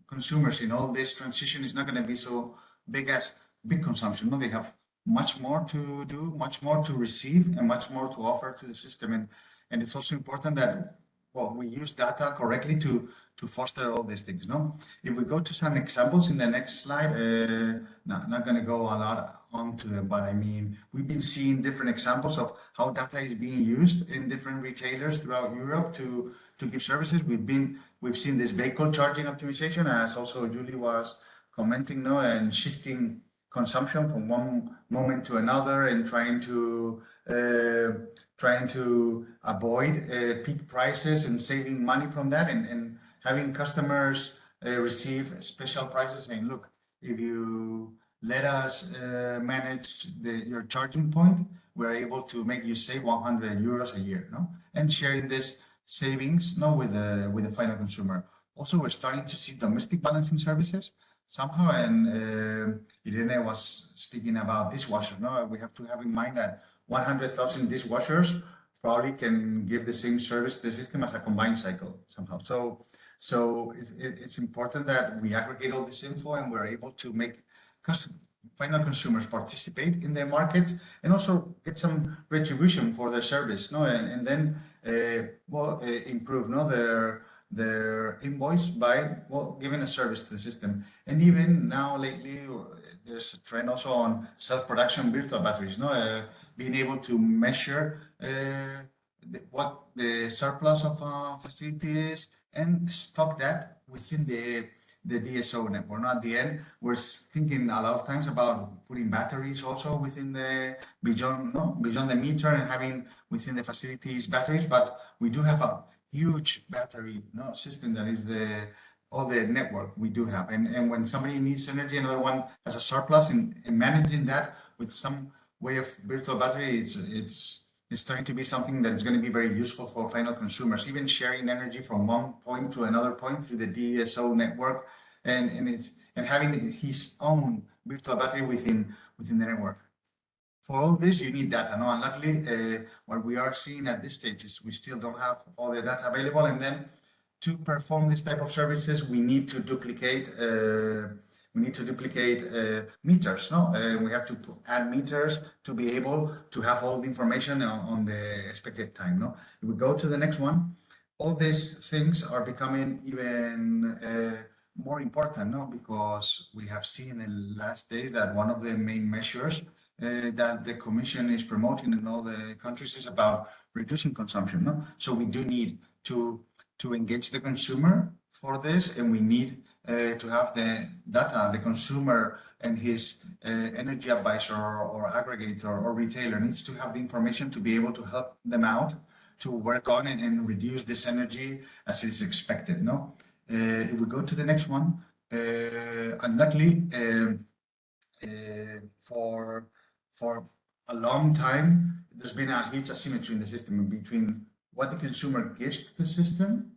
consumers in all this transition is not going to be so big as big consumption. They have much more to do, much more to receive, and much more to offer to the system. And it's also important that, well, we use data correctly to foster all these things, no? If we go to some examples in the next slide, not going to go a lot onto them, but I mean, we've been seeing different examples of how data is being used in different retailers throughout Europe to give services. We've seen this vehicle charging optimization, as also Julie was commenting, no, and shifting consumption from one moment to another and trying to avoid peak prices and saving money from that, and having customers receive special prices, saying, look, if you let us manage your charging point, we're able to make you save 100 euros a year, no? And sharing this savings, no, with the final consumer. Also, we're starting to see domestic balancing services somehow, and Irene was speaking about dishwashers. No, we have to have in mind that 100,000 dishwashers probably can give the same service to the system as a combined cycle somehow. So it's important that we aggregate all this info and we're able to make final consumers participate in the markets and also get some retribution for their service, no, and then improve, no, their invoice by, well, giving a service to the system. And even now lately there's a trend also on self-production virtual batteries, no, being able to measure what the surplus of a facility is and stock that within the DSO network. Now, at the end, we're thinking a lot of times about putting batteries also within beyond the meter and having within the facilities batteries, but we do have a huge battery system that is all the network we do have. And when somebody needs energy, another one has a surplus, in managing that with some way of virtual battery, it's starting to be something that is going to be very useful for final consumers, even sharing energy from one point to another point through the DSO network, and having his own virtual battery within the network. For all this, you need data. No, and luckily, what we are seeing at this stage is we still don't have all the data available, and then to perform this type of services, we need to duplicate. Meters, no? We have to add meters to be able to have all the information on the expected time, no? If we go to the next one, all these things are becoming even more important, no? Because we have seen in the last days that one of the main measures that the Commission is promoting in all the countries is about reducing consumption, no? So we do need to engage the consumer for this, and we need to have the data. The consumer and his energy advisor or aggregator or retailer needs to have the information to be able to help them out to work on and reduce this energy as it is expected, no? If we go to the next one, unluckily, for a long time, there's been a huge asymmetry in the system between what the consumer gives to the system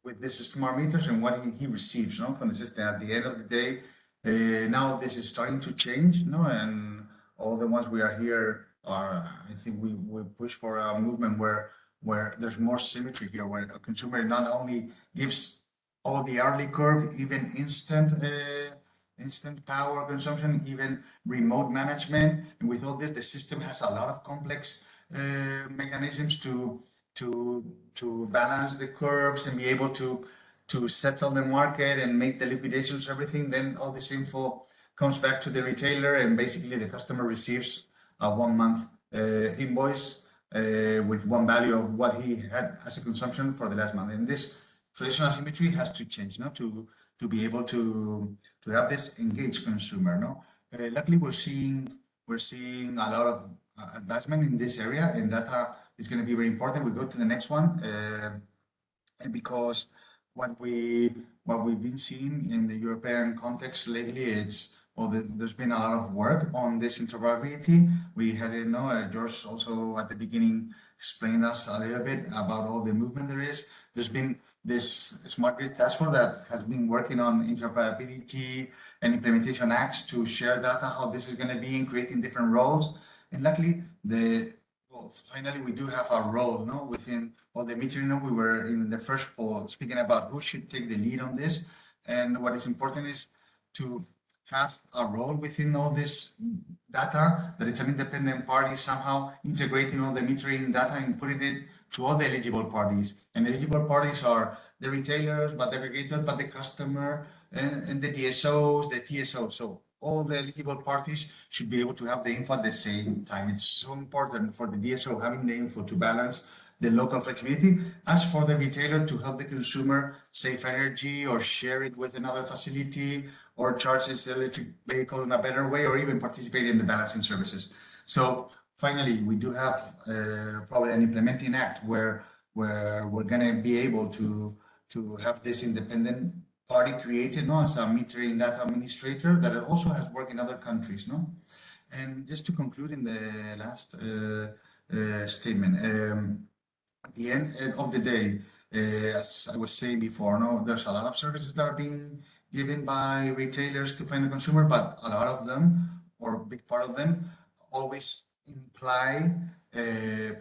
with this smart meters and what he receives, no, from the system. At the end of the day, now this is starting to change, no, and all the ones we are here are, I think we push for a movement where there's more symmetry here, where a consumer not only gives all the hourly curve, even instant power consumption, even remote management, and with all this, the system has a lot of complex mechanisms to balance the curves and be able to settle the market and make the liquidations, everything. Then all this info comes back to the retailer, and basically the customer receives a 1 month invoice with one value of what he had as a consumption for the last month. And this traditional asymmetry has to change, no, to be able to have this engaged consumer, no. Luckily, we're seeing a lot of advancement in this area, and data is going to be very important. We go to the next one, and because what we've been seeing in the European context lately, it's, well, there's been a lot of work on this interoperability. We had, George also at the beginning explained us a little bit about all the movement there is. There's been this smart grid task force that has been working on interoperability and implementation acts to share data, how this is going to be in creating different roles. And luckily, finally, we do have a role, no, within all the metering. We were in the first poll speaking about who should take the lead on this. And what is important is to have a role within all this data, that it's an independent party somehow integrating all the metering data and putting it to all the eligible parties. And eligible parties are the retailers, but the aggregators, but the customer, and the DSOs, the TSOs. So all the eligible parties should be able to have the info at the same time. It's so important for the DSO having the info to balance the local flexibility, as for the retailer to help the consumer save energy or share it with another facility or charge his electric vehicle in a better way, or even participate in the balancing services. So finally, we do have probably an implementing act where we're going to be able to have this independent party created, no, as a metering data administrator that also has worked in other countries, no. And just to conclude in the last statement, at the end of the day, as I was saying before, no, there's a lot of services that are being given by retailers to final consumer, but a lot of them, or a big part of them, always imply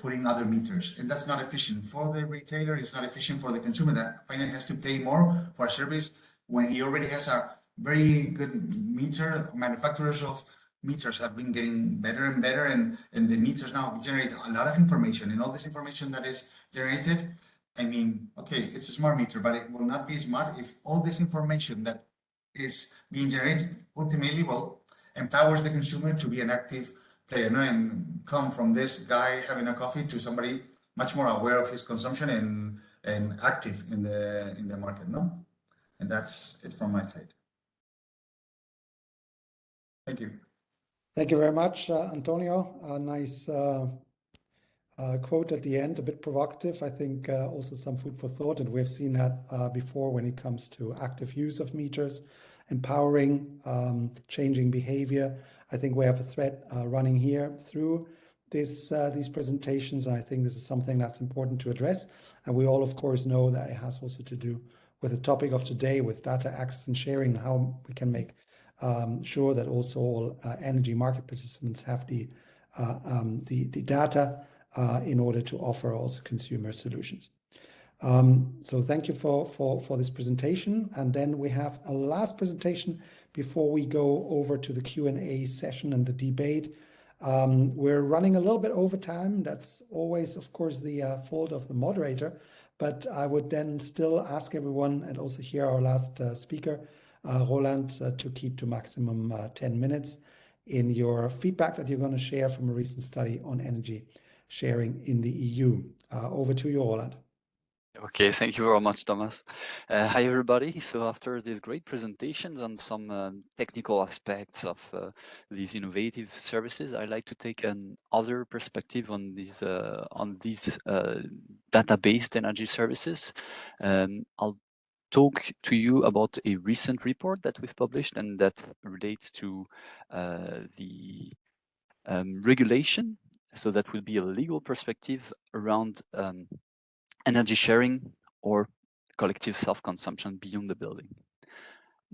putting other meters, and that's not efficient for the retailer. It's not efficient for the consumer that finally has to pay more for a service when he already has a very good meter. Manufacturers of meters have been getting better and better, and the meters now generate a lot of information, and all this information that is generated, I mean, okay, it's a smart meter, but it will not be smart if all this information that is being generated ultimately empowers the consumer to be an active player, no? And come from this guy having a coffee to somebody much more aware of his consumption and active in the market, no? And that's it from my side. Thank you. Thank you very much, Antonio. A nice quote at the end, a bit provocative. I think also some food for thought, and we've seen that before when it comes to active use of meters, empowering, changing behavior. I think we have a thread running here through these presentations. And I think this is something that's important to address. And we all, of course, know that it has also to do with the topic of today, with data access and sharing, and how we can make sure that also all energy market participants have the data in order to offer also consumer solutions. So thank you for this presentation. And then we have a last presentation before we go over to the Q&A session and the debate. We're running a little bit over time. That's always, of course, the fault of the moderator. But I would then still ask everyone, and also here our last speaker, Roland, to keep to maximum 10 minutes in your feedback that you're going to share from a recent study on energy sharing in the EU. Over to you, Roland. Okay, thank you very much, Thomas. Hi, everybody. So after these great presentations on some technical aspects of these innovative services, I like to take another perspective on these data-based energy services. I'll talk to you about a recent report that we've published, and that relates to the regulation. So that will be a legal perspective around energy sharing or collective self-consumption beyond the building.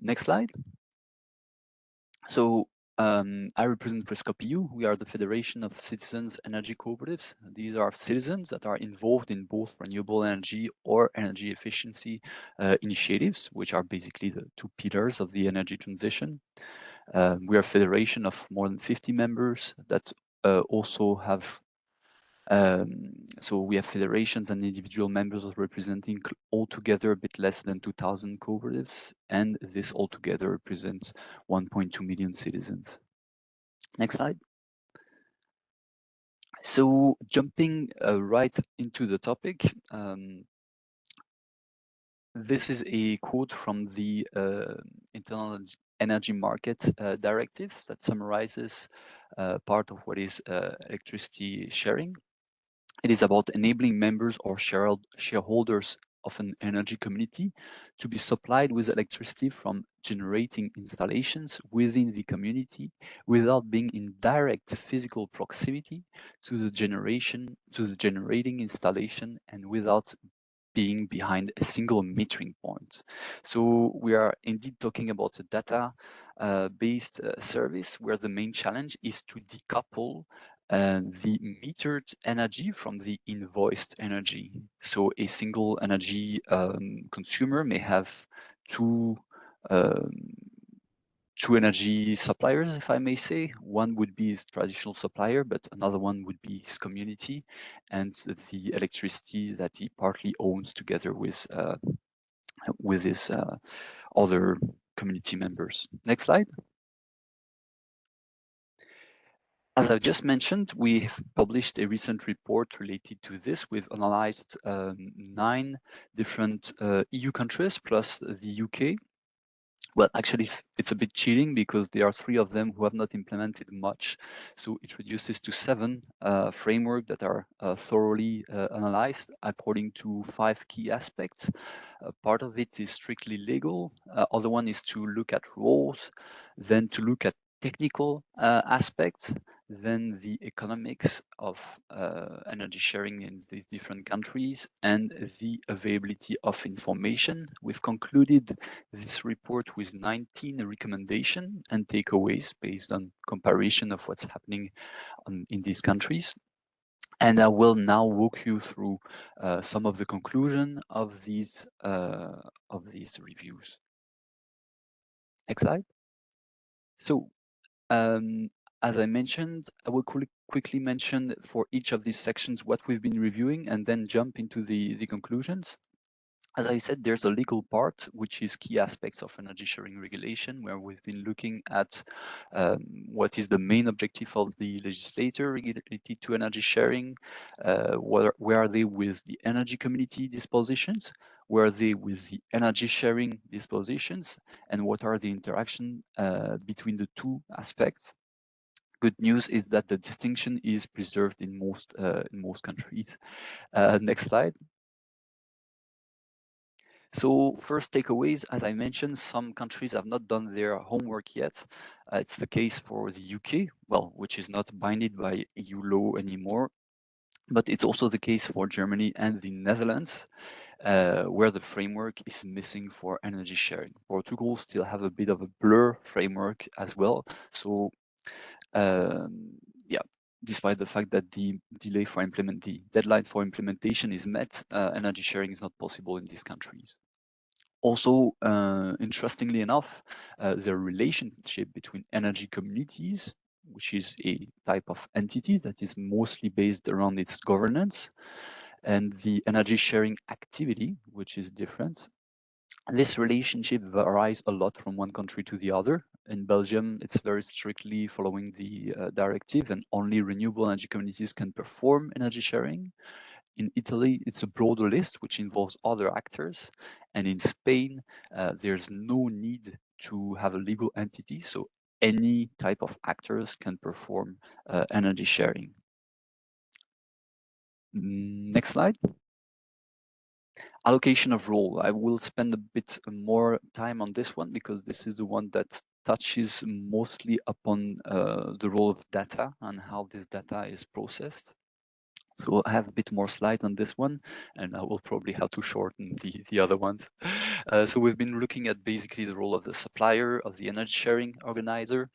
Next slide. So I represent REScoop.eu. We are the Federation of Citizens Energy Cooperatives. These are citizens that are involved in both renewable energy or energy efficiency initiatives, which are basically the two pillars of the energy transition. We are a federation of more than 50 members that also have so we have federations and individual members representing altogether a bit less than 2,000 cooperatives, and this altogether represents 1.2 million citizens. Next slide. So jumping right into the topic, this is a quote from the Internal Energy Market Directive that summarizes part of what is electricity sharing. It is about enabling members or shareholders of an energy community to be supplied with electricity from generating installations within the community without being in direct physical proximity to the generating installation, and without being behind a single metering point. So we are indeed talking about a data-based service where the main challenge is to decouple the metered energy from the invoiced energy. So a single energy consumer may have two two energy suppliers, if I may say. One would be his traditional supplier, but another one would be his community and the electricity that he partly owns together with his other community members. Next slide. As I just mentioned, we have published a recent report related to this. We've analyzed 9 different EU countries plus the UK. Well, actually, it's a bit cheating because there are 3 of them who have not implemented much. So it reduces to 7 frameworks that are thoroughly analyzed according to 5 key aspects. Part of it is strictly legal. Other one is to look at roles, then to look at technical aspects, then the economics of energy sharing in these different countries, and the availability of information. We've concluded this report with 19 recommendations and takeaways based on comparison of what's happening in these countries. And I will now walk you through some of the conclusion of these reviews. Next slide. So, as I mentioned, I will quickly mention for each of these sections what we've been reviewing and then jump into the conclusions. As I said, there's a legal part, which is key aspects of energy sharing regulation, where we've been looking at what is the main objective of the legislator related to energy sharing, where are they with the energy community dispositions, where are they with the energy sharing dispositions, and what are the interaction between the two aspects. Good news is that the distinction is preserved in most countries. Next slide. So first takeaways, as I mentioned, some countries have not done their homework yet. It's the case for the UK, well, which is not binded by EU law anymore, but it's also the case for Germany and the Netherlands, where the framework is missing for energy sharing. Portugal still have a bit of a blur framework as well. So yeah, despite the fact that the deadline for implementation is met, energy sharing is not possible in these countries. Also, interestingly enough, the relationship between energy communities, which is a type of entity that is mostly based around its governance, and the energy sharing activity, which is different. This relationship varies a lot from one country to the other. In Belgium, it's very strictly following the directive, and only renewable energy communities can perform energy sharing. In Italy, it's a broader list, which involves other actors. And in Spain, there's no need to have a legal entity, so any type of actors can perform energy sharing. Next slide. Allocation of role. I will spend a bit more time on this one because this is the one that touches mostly upon the role of data and how this data is processed. So I have a bit more slides on this one, and I will probably have to shorten the other ones. So we've been looking at basically the role of the supplier, of the energy sharing organizer,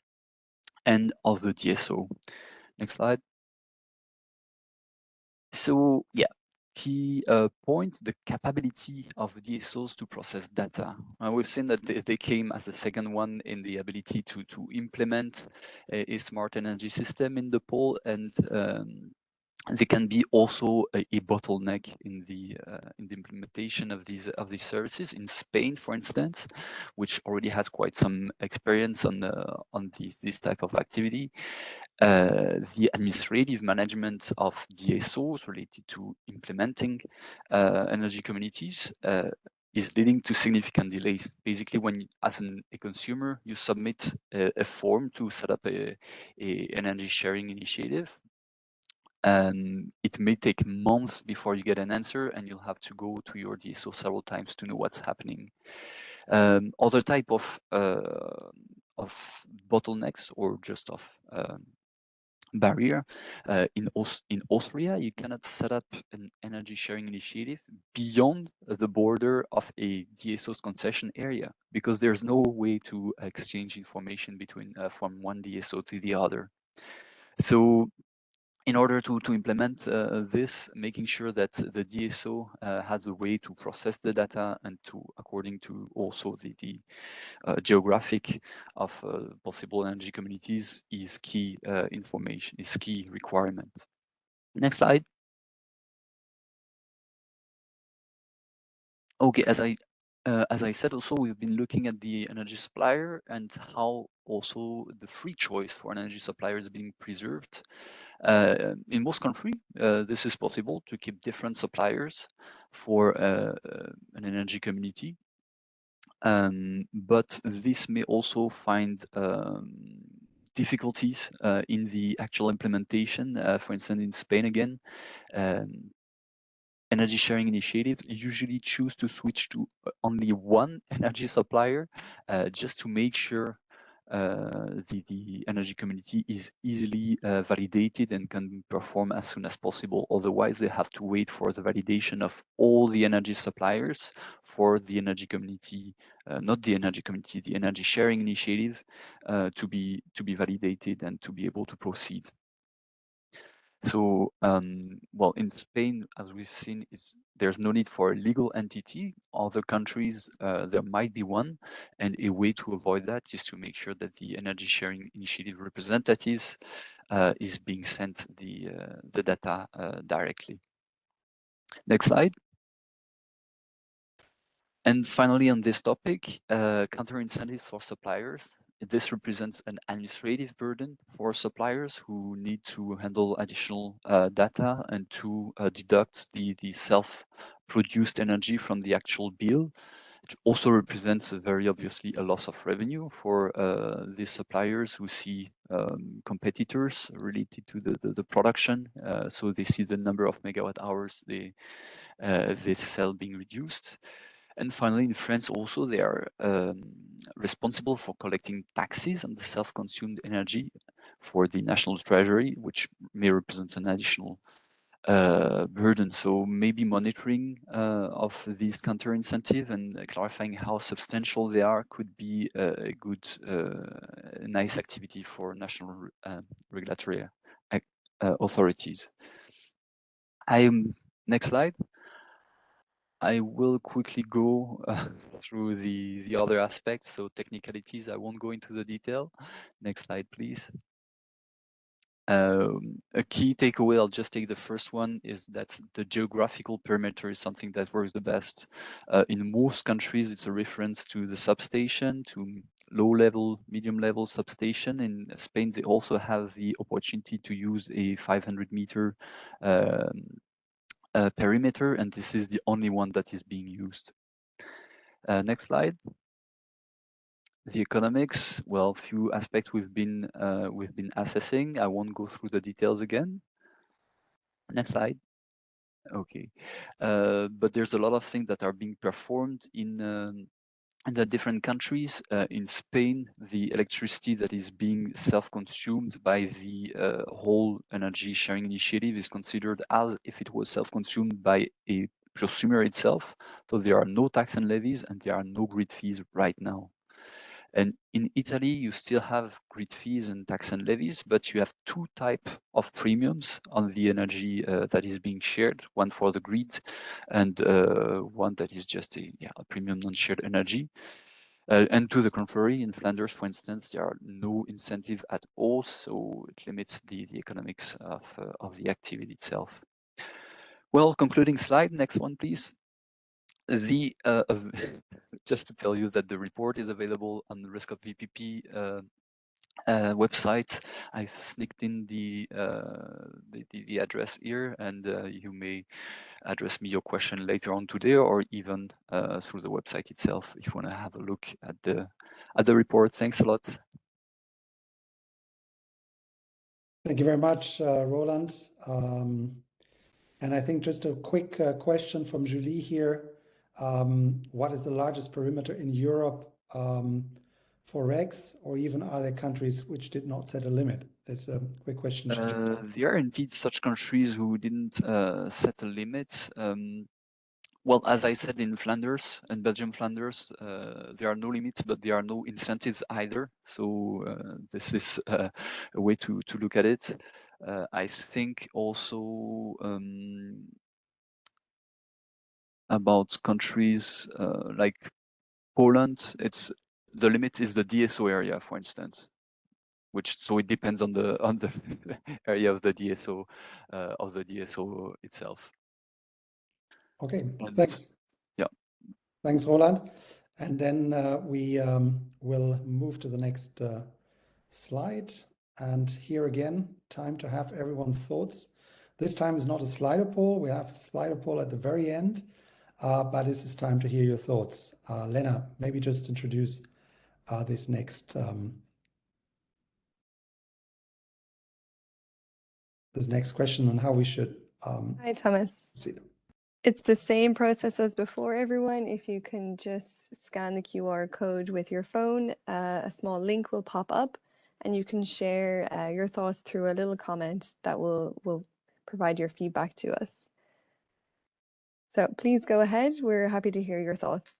and of the DSO. Next slide. So yeah, key point, the capability of the DSOs to process data. We've seen that they came as a second one in the ability to implement a smart energy system in the pole, and they can be also a bottleneck in the implementation of these services. In Spain, for instance, which already has quite some experience on this type of activity, the administrative management of DSOs related to implementing energy communities is leading to significant delays. Basically, when as a consumer, you submit a form to set up an energy sharing initiative, it may take months before you get an answer, and you'll have to go to your DSO several times to know what's happening. Other type of bottlenecks or just of barrier. In Austria, you cannot set up an energy sharing initiative beyond the border of a DSO's concession area because there's no way to exchange information between from one DSO to the other. So in order to implement this, making sure that the DSO has a way to process the data and to, according to also the geographic of possible energy communities, is key information, is key requirement. Next slide. Okay, as I said, also we've been looking at the energy supplier and how also the free choice for an energy supplier is being preserved. In most countries, this is possible to keep different suppliers for an energy community. But this may also find difficulties in the actual implementation. For instance, in Spain again, energy sharing initiatives usually choose to switch to only one energy supplier just to make sure the energy community is easily validated and can perform as soon as possible. Otherwise, they have to wait for the validation of all the energy suppliers for the energy community, not the energy community, the energy sharing initiative to be validated and to be able to proceed. So, well, in Spain, as we've seen, there's no need for a legal entity. Other countries, there might be one, and a way to avoid that is to make sure that the energy sharing initiative representatives is being sent the data directly. Next slide. And finally, on this topic, counter incentives for suppliers. This represents an administrative burden for suppliers who need to handle additional data and to deduct the self-produced energy from the actual bill. It also represents very obviously a loss of revenue for these suppliers who see competitors related to the production. So they see the number of megawatt hours they sell being reduced. And finally, in France also, they are responsible for collecting taxes on the self-consumed energy for the national treasury, which may represent an additional burden. So maybe monitoring of these counter incentive and clarifying how substantial they are could be a good, nice activity for national regulatory authorities. Next slide. I will quickly go through the other aspects, so technicalities. I won't go into the detail. Next slide, please. A key takeaway, I'll just take the first one, is that the geographical perimeter is something that works the best. In most countries, it's a reference to the substation, to low-level, medium-level substation. In Spain, they also have the opportunity to use a 500-meter perimeter, and this is the only one that is being used. Next slide. The economics, well, few aspects we've been assessing. I won't go through the details again. Next slide. Okay, but there's a lot of things that are being performed in the different countries. In Spain, the electricity that is being self-consumed by the whole energy sharing initiative is considered as if it was self-consumed by a prosumer itself. So there are no tax and levies and there are no grid fees right now. And in Italy, you still have grid fees and tax and levies, but you have two types of premiums on the energy that is being shared, one for the grid and one that is just a premium non-shared energy. And to the contrary, in Flanders, for instance, there are no incentive at all, so it limits the economics of the activity itself. Well, concluding slide, next one, please. Just to tell you that the report is available on the REScoop.eu website. I've sneaked in the address here, and you may address me your question later on today, or even through the website itself if you want to have a look at the report. Thanks a lot. Thank you very much, Roland. And I think just a quick question from Julie here. What is the largest perimeter in Europe for RECs, or even other countries which did not set a limit? That's a quick question. There are indeed such countries who didn't set a limit. Well, as I said, in Flanders, in Belgium, Flanders, there are no limits, but there are no incentives either. So this is a way to look at it. I think also about countries like Poland, the limit is the DSO area, for instance, so it depends on the area of the DSO itself. Okay, And, thanks. yeah. Thanks, Roland. And then we will move to the next slide. And here again, time to have everyone's thoughts. This time is not a slider poll. We have a slider poll at the very end, but this is time to hear your thoughts. Lena, maybe just introduce this next question on how we should Hi, Thomas. proceed. It's the same process as before, everyone. If you can just scan the QR code with your phone, a small link will pop up and you can share your thoughts through a little comment that will provide your feedback to us. So please go ahead. We're happy to hear your thoughts.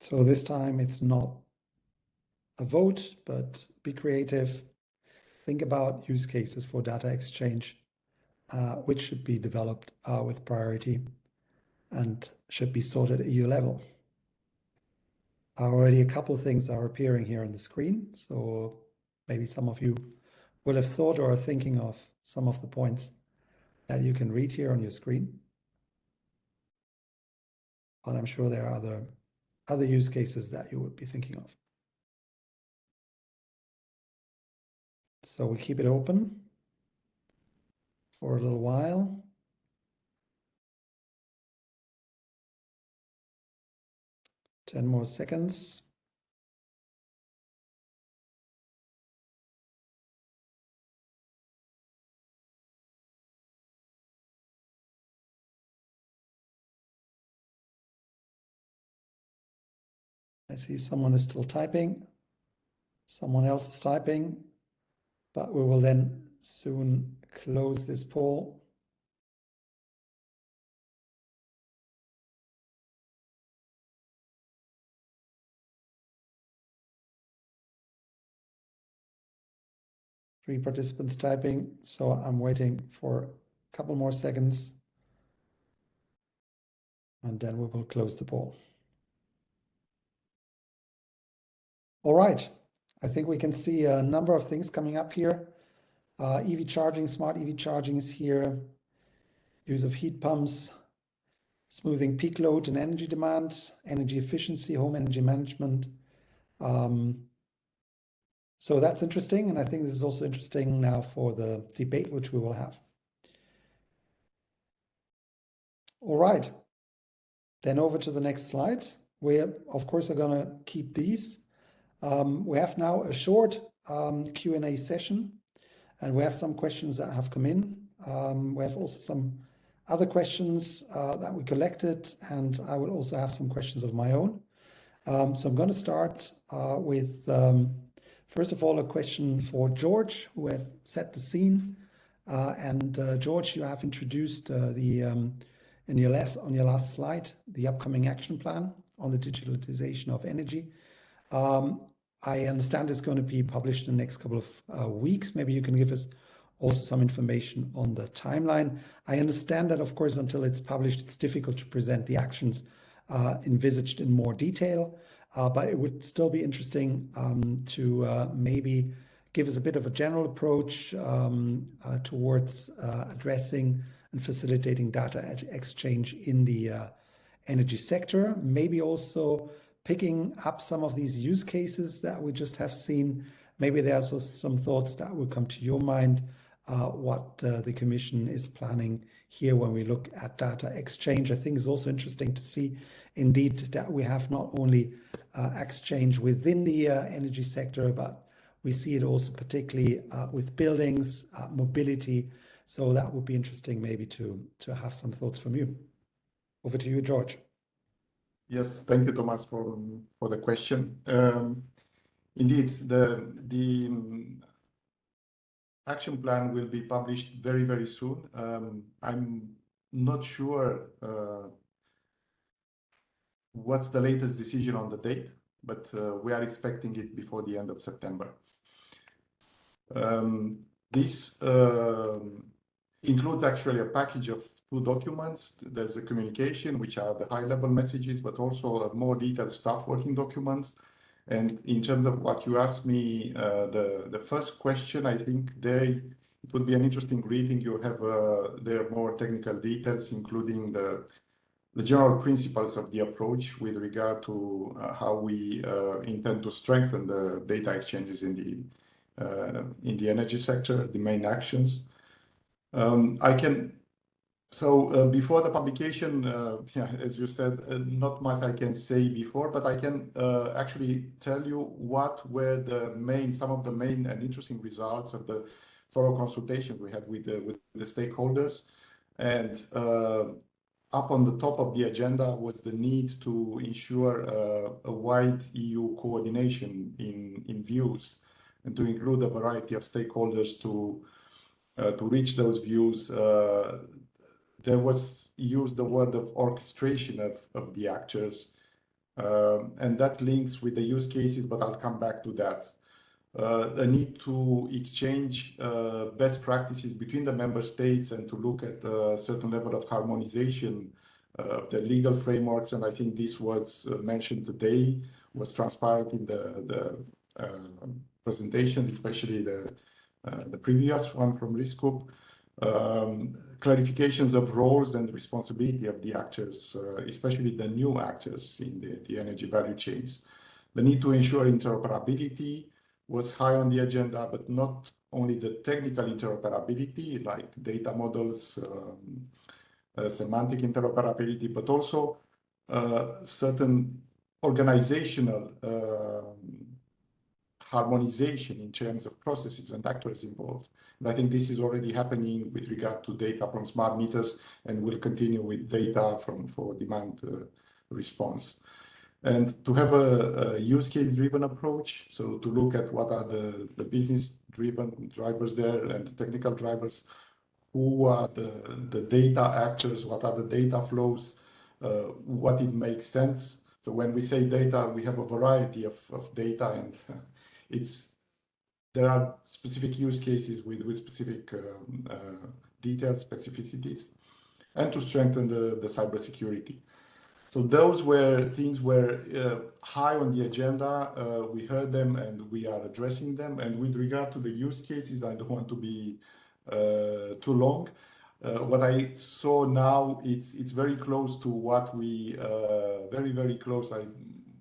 So this time it's not a vote, but be creative. Think about use cases for data exchange, which should be developed with priority and should be sorted at EU level. Already a couple of things are appearing here on the screen. So maybe some of you will have thought or are thinking of some of the points that you can read here on your screen. But I'm sure there are other use cases that you would be thinking of. So we keep it open for a little while. Ten more seconds. I see someone is still typing. Someone else is typing, but we will then soon close this poll. Three participants typing, so I'm waiting for a couple more seconds and then we will close the poll. All right, I think we can see a number of things coming up here. EV charging, smart EV charging is here. Use of heat pumps, smoothing peak load and energy demand, energy efficiency, home energy management. So that's interesting, and I think this is also interesting now for the debate which we will have. All right, then over to the next slide. We, of course, are going to keep these. We have now a short Q&A session, and we have some questions that have come in. We have also some other questions that we collected, and I will also have some questions of my own. So I'm going to start with, first of all, a question for George, who had set the scene. George, you have introduced on your last slide, the upcoming action plan on the digitalization of energy. I understand it's going to be published in the next couple of weeks. Maybe you can give us also some information on the timeline. I understand that, of course, until it's published, it's difficult to present the actions envisaged in more detail, but it would still be interesting to maybe give us a bit of a general approach towards addressing and facilitating data exchange in the energy sector. Maybe also picking up some of these use cases that we just have seen. Maybe there are also some thoughts that will come to your mind, what the Commission is planning here when we look at data exchange. I think it's also interesting to see indeed that we have not only exchange within the energy sector, but we see it also particularly with buildings, mobility. So that would be interesting maybe to have some thoughts from you. Over to you, George. Yes, thank you, Thomas, for the question. Indeed, the action plan will be published very, very soon. I'm not sure what's the latest decision on the date, but we are expecting it before the end of September. This includes actually a package of 2 documents. There's a communication, which are the high-level messages, but also a more detailed staff working document. And in terms of what you asked me, the first question, I think it would be an interesting reading. You have there more technical details, including the general principles of the approach with regard to how we intend to strengthen the data exchanges in the energy sector, the main actions. Before the publication, as you said, not much I can say before, but I can actually tell you what were some of the main and interesting results of the thorough consultations we had with the stakeholders. And up on the top of the agenda was the need to ensure a wide EU coordination in views and to include a variety of stakeholders to reach those views. There was used the word of orchestration of the actors, and that links with the use cases, but I'll come back to that. The need to exchange best practices between the member states and to look at a certain level of harmonization of the legal frameworks, and I think this was mentioned today, was transparent in the presentation, especially the previous one from REScoop. Clarifications of roles and responsibility of the actors, especially the new actors in the energy value chains. The need to ensure interoperability was high on the agenda, but not only the technical interoperability like data models, semantic interoperability, but also certain organizational harmonization in terms of processes and actors involved. And I think this is already happening with regard to data from smart meters and will continue with data for demand response. And to have a use case driven approach, so to look at what are the business driven drivers there and the technical drivers, who are the data actors, what are the data flows, what it makes sense. So when we say data, we have a variety of data, and there are specific use cases with specific detailed specificities, and to strengthen the cybersecurity. So those were things were high on the agenda. We heard them and we are addressing them. And with regard to the use cases, I don't want to be too long. What I saw now, it's very close to what we, very, very close,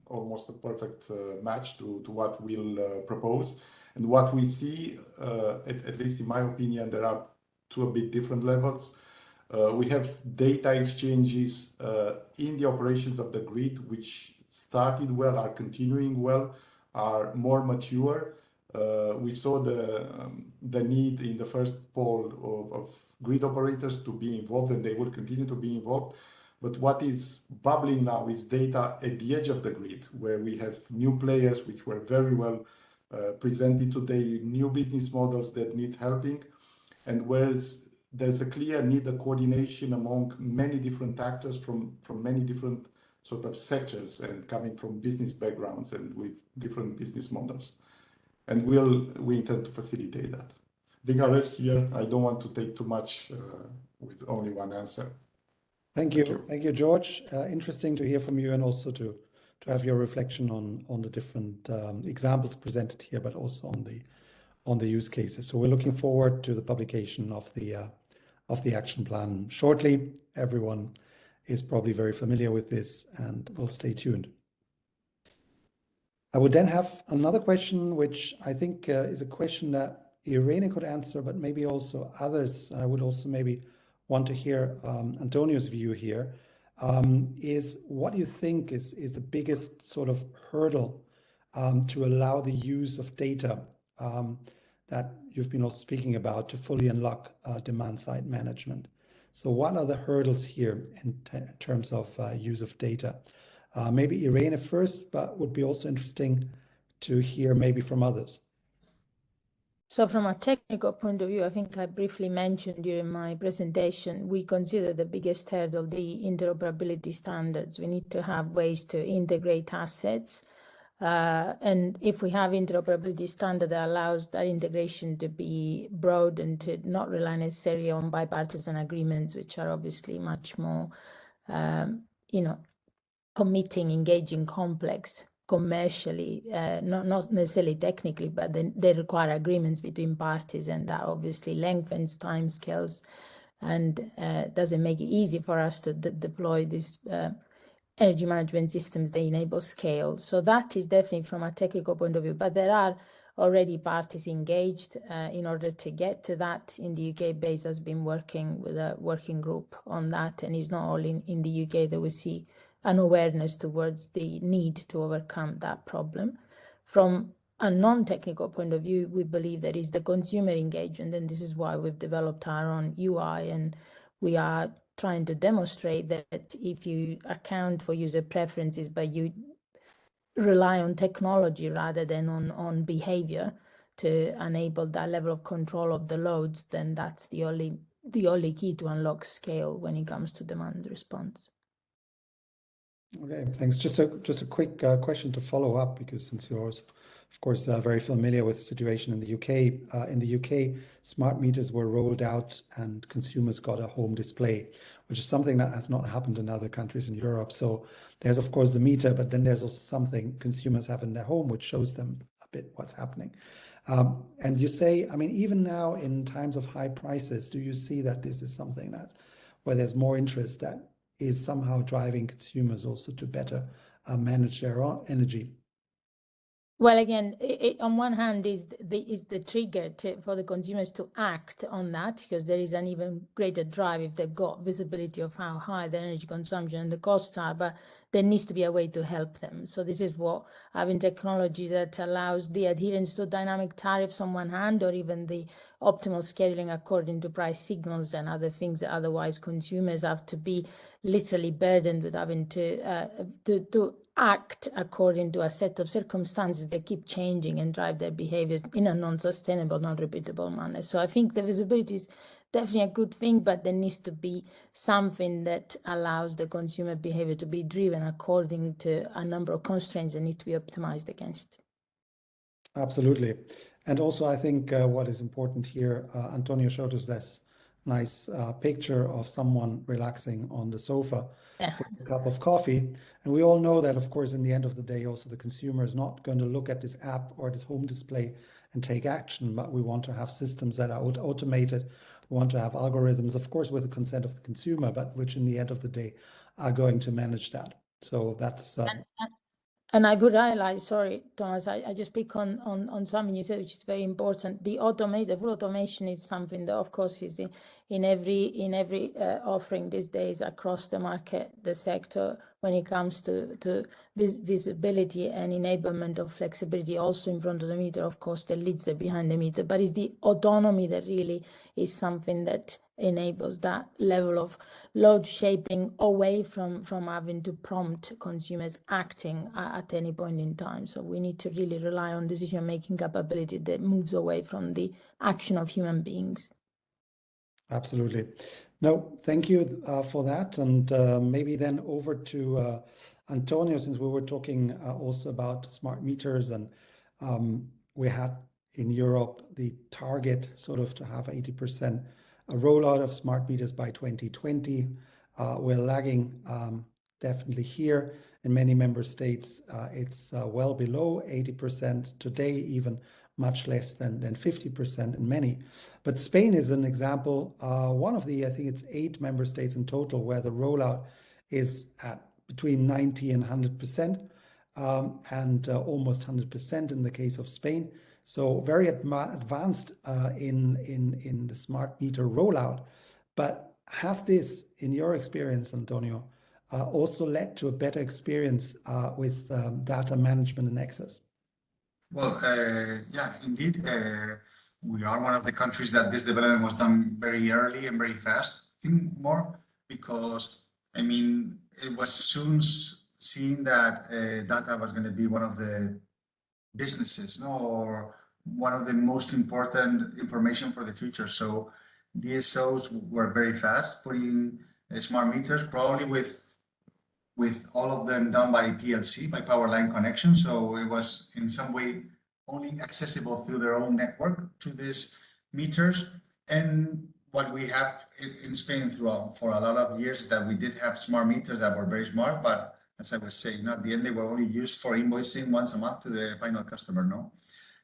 almost a perfect match to what we'll propose. And what we see, at least in my opinion, there are 2 a bit different levels. We have data exchanges in the operations of the grid, which started well, are continuing well, are more mature. We saw the need in the first poll of grid operators to be involved, and they will continue to be involved. But what is bubbling now is data at the edge of the grid, where we have new players which were very well presented today, new business models that need helping, and whereas there's a clear need of coordination among many different actors from many different sort of sectors and coming from business backgrounds and with different business models. And we intend to facilitate that. I think I'll rest here. I don't want to take too much with only one answer. Thank you. Thank you, George. Interesting to hear from you and also to have your reflection on the different examples presented here, but also on the use cases. So we're looking forward to the publication of the action plan shortly. Everyone is probably very familiar with this, and we'll stay tuned. I would then have another question, which I think is a question that Irene could answer, but maybe also others. I would also maybe want to hear Antonio's view here. Is what do you think is the biggest sort of hurdle to allow the use of data that you've been also speaking about to fully unlock demand side management? So what are the hurdles here in terms of use of data? Maybe Irene first, but would be also interesting to hear maybe from others. So from a technical point of view, I think I briefly mentioned during my presentation, we consider the biggest hurdle the interoperability standards. We need to have ways to integrate assets. And if we have interoperability standard that allows that integration to be broad and to not rely necessarily on bipartisan agreements, which are obviously much more, committing, engaging, complex commercially, not necessarily technically, but then they require agreements between parties, and that obviously lengthens timescales and doesn't make it easy for us to deploy these energy management systems. They enable scale. So that is definitely from a technical point of view, but there are already parties engaged in order to get to that. In the UK, BEIS has been working with a working group on that, and it's not only in the UK that we see an awareness towards the need to overcome that problem. From a non-technical point of view, we believe that is the consumer engagement, and this is why we've developed our own UI, and we are trying to demonstrate that if you account for user preferences, but you rely on technology rather than on behavior to enable that level of control of the loads, then that's the only key to unlock scale when it comes to demand response. Okay, thanks. Just a quick question to follow up, because since you're, of course, very familiar with the situation in the UK. In the UK, smart meters were rolled out and consumers got a home display, which is something that has not happened in other countries in Europe. So there's, of course, the meter, but then there's also something consumers have in their home, which shows them a bit what's happening. And you say, I mean, even now in times of high prices, do you see that this is something that where there's more interest that is somehow driving consumers also to better manage their own energy? Well, again, on one hand is the trigger for the consumers to act on that, because there is an even greater drive if they've got visibility of how high the energy consumption and the costs are, but there needs to be a way to help them. So this is what having technology that allows the adherence to dynamic tariffs on one hand, or even the optimal scheduling according to price signals and other things that otherwise consumers have to be literally burdened with having to act according to a set of circumstances that keep changing and drive their behaviors in a non-sustainable, non-repeatable manner. So I think the visibility is definitely a good thing, but there needs to be something that allows the consumer behavior to be driven according to a number of constraints that need to be optimized against. Absolutely. And also, I think what is important here, Antonio showed us this nice picture of someone relaxing on the sofa with a cup of coffee. And we all know that, of course, in the end of the day, also the consumer is not going to look at this app or this home display and take action, but we want to have systems that are automated. We want to have algorithms, of course, with the consent of the consumer, but which in the end of the day are going to manage that. So that's... And I would highlight, sorry, Thomas, I just pick on something you said, which is very important. The full automation is something that, of course, is in every offering these days across the market, the sector, when it comes to visibility and enablement of flexibility, also in front of the meter, of course, that leads the behind the meter. But it's the autonomy that really is something that enables that level of load shaping away from having to prompt consumers acting at any point in time. So we need to really rely on decision-making capability that moves away from the action of human beings. Absolutely. No, thank you for that. And maybe then over to Antonio, since we were talking also about smart meters, and we had in Europe the target sort of to have 80% a rollout of smart meters by 2020. We're lagging definitely here. In many member states, it's well below 80% today, even much less than 50% in many. But Spain is an example, one of the, I think it's 8 member states in total where the rollout is at between 90 and 100%. and almost 100% in the case of Spain. So very advanced in the smart meter rollout. But has this, in your experience, Antonio, also led to a better experience with data management and access? Well, yeah, indeed. We are one of the countries that this development was done very early and very fast. I think more because, I mean, it was soon seen that data was going to be one of the businesses, no, or one of the most important information for the future. So DSOs were very fast putting smart meters, probably with all of them done by PLC, by power line connection. So it was in some way only accessible through their own network to these meters. And what we have in Spain throughout for a lot of years that we did have smart meters that were very smart, but as I was saying, at the end, they were only used for invoicing once a month to the final customer, no?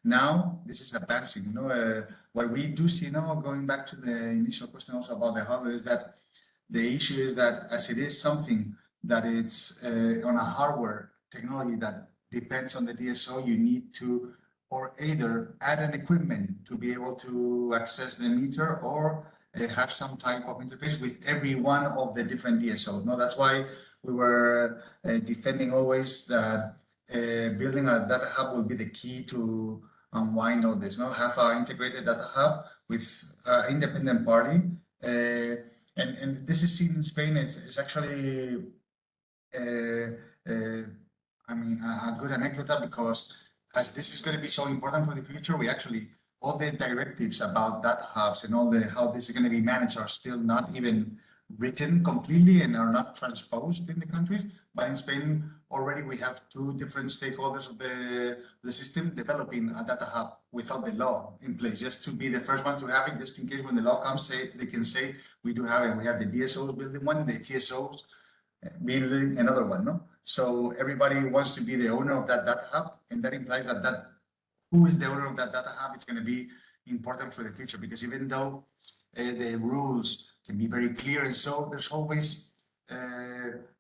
Now, this is advancing, you know, what we do see now, going back to the initial question also about the hardware, is that the issue is that as it is something that it's on a hardware technology that depends on the DSO, you need to or either add an equipment to be able to access the meter or have some type of interface with every one of the different DSOs. No, that's why we were defending always that building a data hub will be the key to unwind all this. No, have an integrated data hub with independent party, and this is seen in Spain. It's actually I mean, a good anecdote, because as this is going to be so important for the future, we actually, all the directives about data hubs and all the how this is going to be managed are still not even written completely and are not transposed in the countries. But in Spain, already we have two different stakeholders of the system developing a data hub without the law in place, just to be the first one to have it, just in case when the law comes, they can say, we do have it. We have the DSOs building one, the TSOs building another one, no? So everybody wants to be the owner of that data hub, and that implies that who is the owner of that data hub, it's going to be important for the future, because even though the rules can be very clear, and so there's always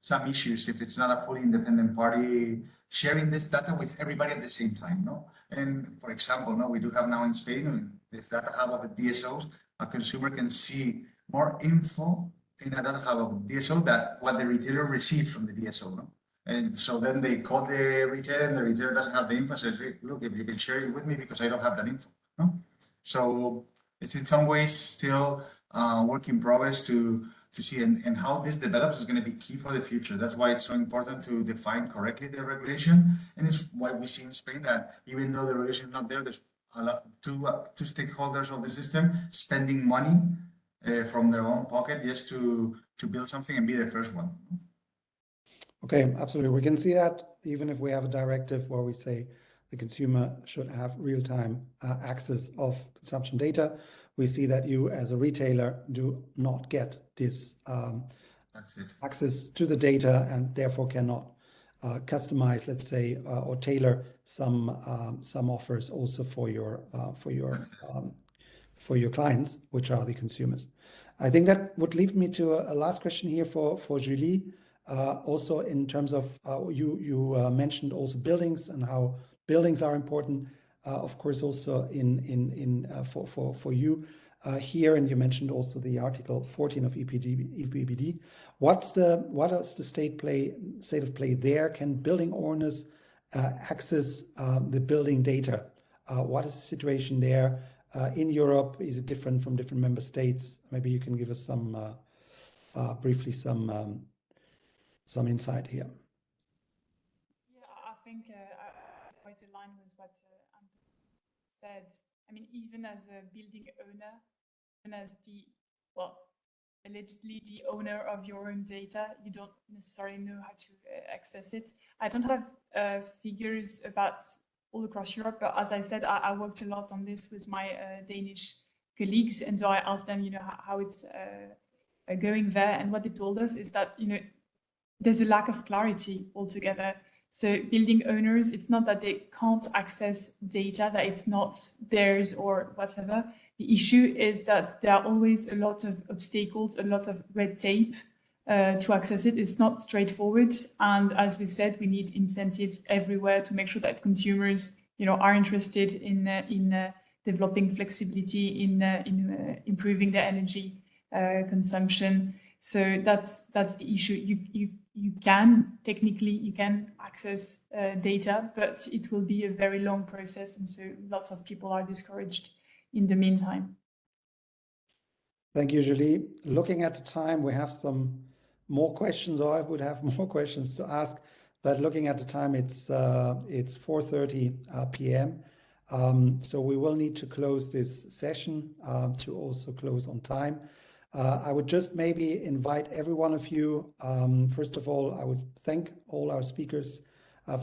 some issues if it's not a fully independent party sharing this data with everybody at the same time, no? And for example, no, we do have now in Spain this data hub of the DSOs. A consumer can see more info in a data hub of DSO that what the retailer receives from the DSO, no? And so then they call the retailer, and the retailer doesn't have the info, says, look, if you can share it with me because I don't have that info, no? So it's in some ways still work in progress to see, and how this develops is going to be key for the future. That's why it's so important to define correctly the regulation. And it's why we see in Spain that even though the regulation is not there, there's a lot, two stakeholders of the system spending money from their own pocket just to build something and be the first one. Okay, absolutely. We can see that even if we have a directive where we say the consumer should have real-time access of consumption data, we see that you as a retailer do not get this access to the data, and therefore cannot customize, let's say, or tailor some offers also for your clients, which are the consumers. I think that would lead me to a last question here for Julie. Also, in terms of you mentioned also buildings and how buildings are important, of course, also for you here, and you mentioned also the Article 14 of EPBD. What is the state of play there? Can building owners access the building data? What is the situation there in Europe? Is it different from different member states? Maybe you can give us some briefly some insight here. Yeah, I think I quite align with what Antonio said. I mean, even as a building owner, and as allegedly the owner of your own data, you don't necessarily know how to access it. I don't have figures about all across Europe, but as I said, I worked a lot on this with my Danish colleagues, and so I asked them, you know, how it's going there, and what they told us is that, you know, there's a lack of clarity altogether. So building owners, it's not that they can't access data, that it's not theirs or whatever. The issue is that there are always a lot of obstacles, a lot of red tape to access it. It's not straightforward, and as we said, we need incentives everywhere to make sure that consumers, are interested in developing flexibility, in improving their energy consumption. So that's the issue. You can technically access data, but it will be a very long process, and so lots of people are discouraged in the meantime. Thank you, Julie. Looking at the time, we have some more questions, or I would have more questions to ask, but looking at the time, it's 4:30 p.m. So we will need to close this session to also close on time. I would just maybe invite every one of you. First of all, I would thank all our speakers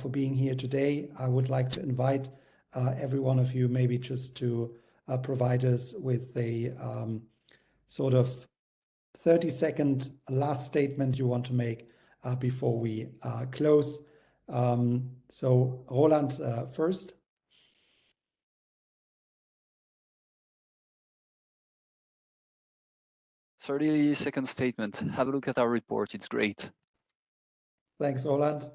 for being here today. I would like to invite every one of you maybe just to provide us with a sort of 30-second last statement you want to make before we close. So Roland first. 30-second statement. Have a look at our report. It's great. Thanks, Roland.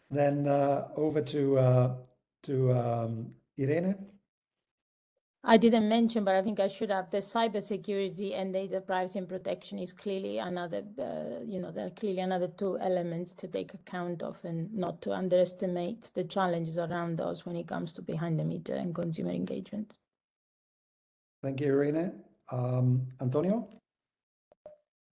Then over to Irene. I didn't mention, but I think I should have, the cybersecurity and data privacy and protection is clearly another, there are clearly another two elements to take account of, and not to underestimate the challenges around those when it comes to behind the meter and consumer engagement. Thank you, Irene. Antonio?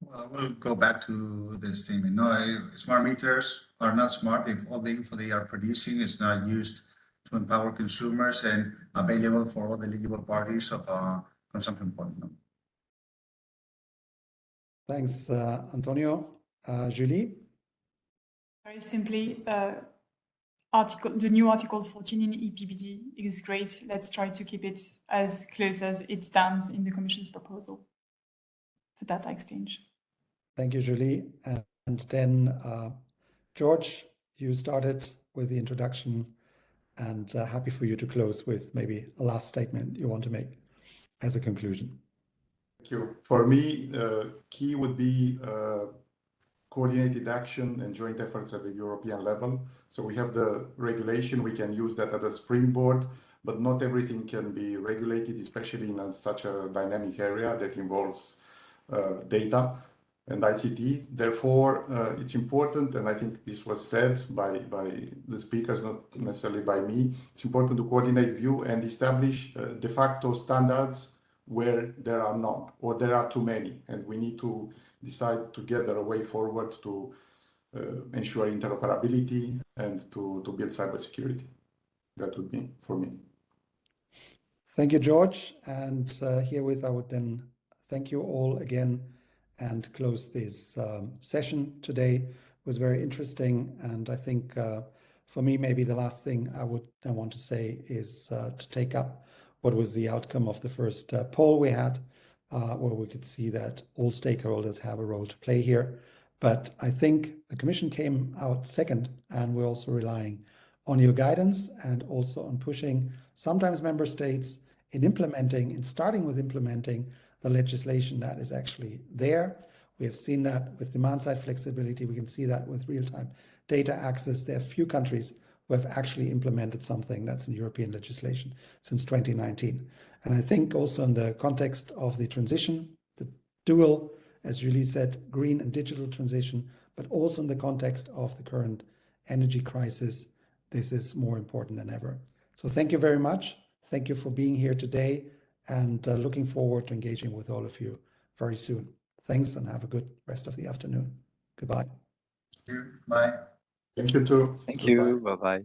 Well, we'll go back to this statement. No, smart meters are not smart if all the info they are producing is not used to empower consumers and available for all the eligible parties of a consumption point. No? Thanks, Antonio. Julie? Very simply, the new Article 14 in EPBD is great. Let's try to keep it as close as it stands in the Commission's proposal for data exchange. Thank you, Julie. And then George, you started with the introduction, and happy for you to close with maybe a last statement you want to make as a conclusion. Thank you. For me, key would be coordinated action and joint efforts at the European level. So we have the regulation, we can use that as a springboard, but not everything can be regulated, especially in such a dynamic area that involves data and ICT. Therefore, it's important, and I think this was said by the speakers, not necessarily by me, it's important to coordinate view and establish de facto standards where there are none, or there are too many, and we need to decide together a way forward to ensure interoperability and to build cybersecurity. That would be for me. Thank you, George. And herewith, I would then thank you all again and close this session today. It was very interesting. And I think for me, maybe the last thing I want to say is to take up what was the outcome of the first poll we had, where we could see that all stakeholders have a role to play here. But I think the Commission came out second, and we're also relying on your guidance and also on pushing sometimes member states in starting with implementing the legislation that is actually there. We have seen that with demand-side flexibility. We can see that with real-time data access. There are few countries who have actually implemented something that's in European legislation since 2019. And I think also in the context of the transition, the dual, as Julie said, green and digital transition, but also in the context of the current energy crisis, this is more important than ever. So thank you very much. Thank you for being here today, and looking forward to engaging with all of you very soon. Thanks, and have a good rest of the afternoon. Goodbye. Thank you. Bye. Thank you too. Thank Goodbye. you. Bye-bye.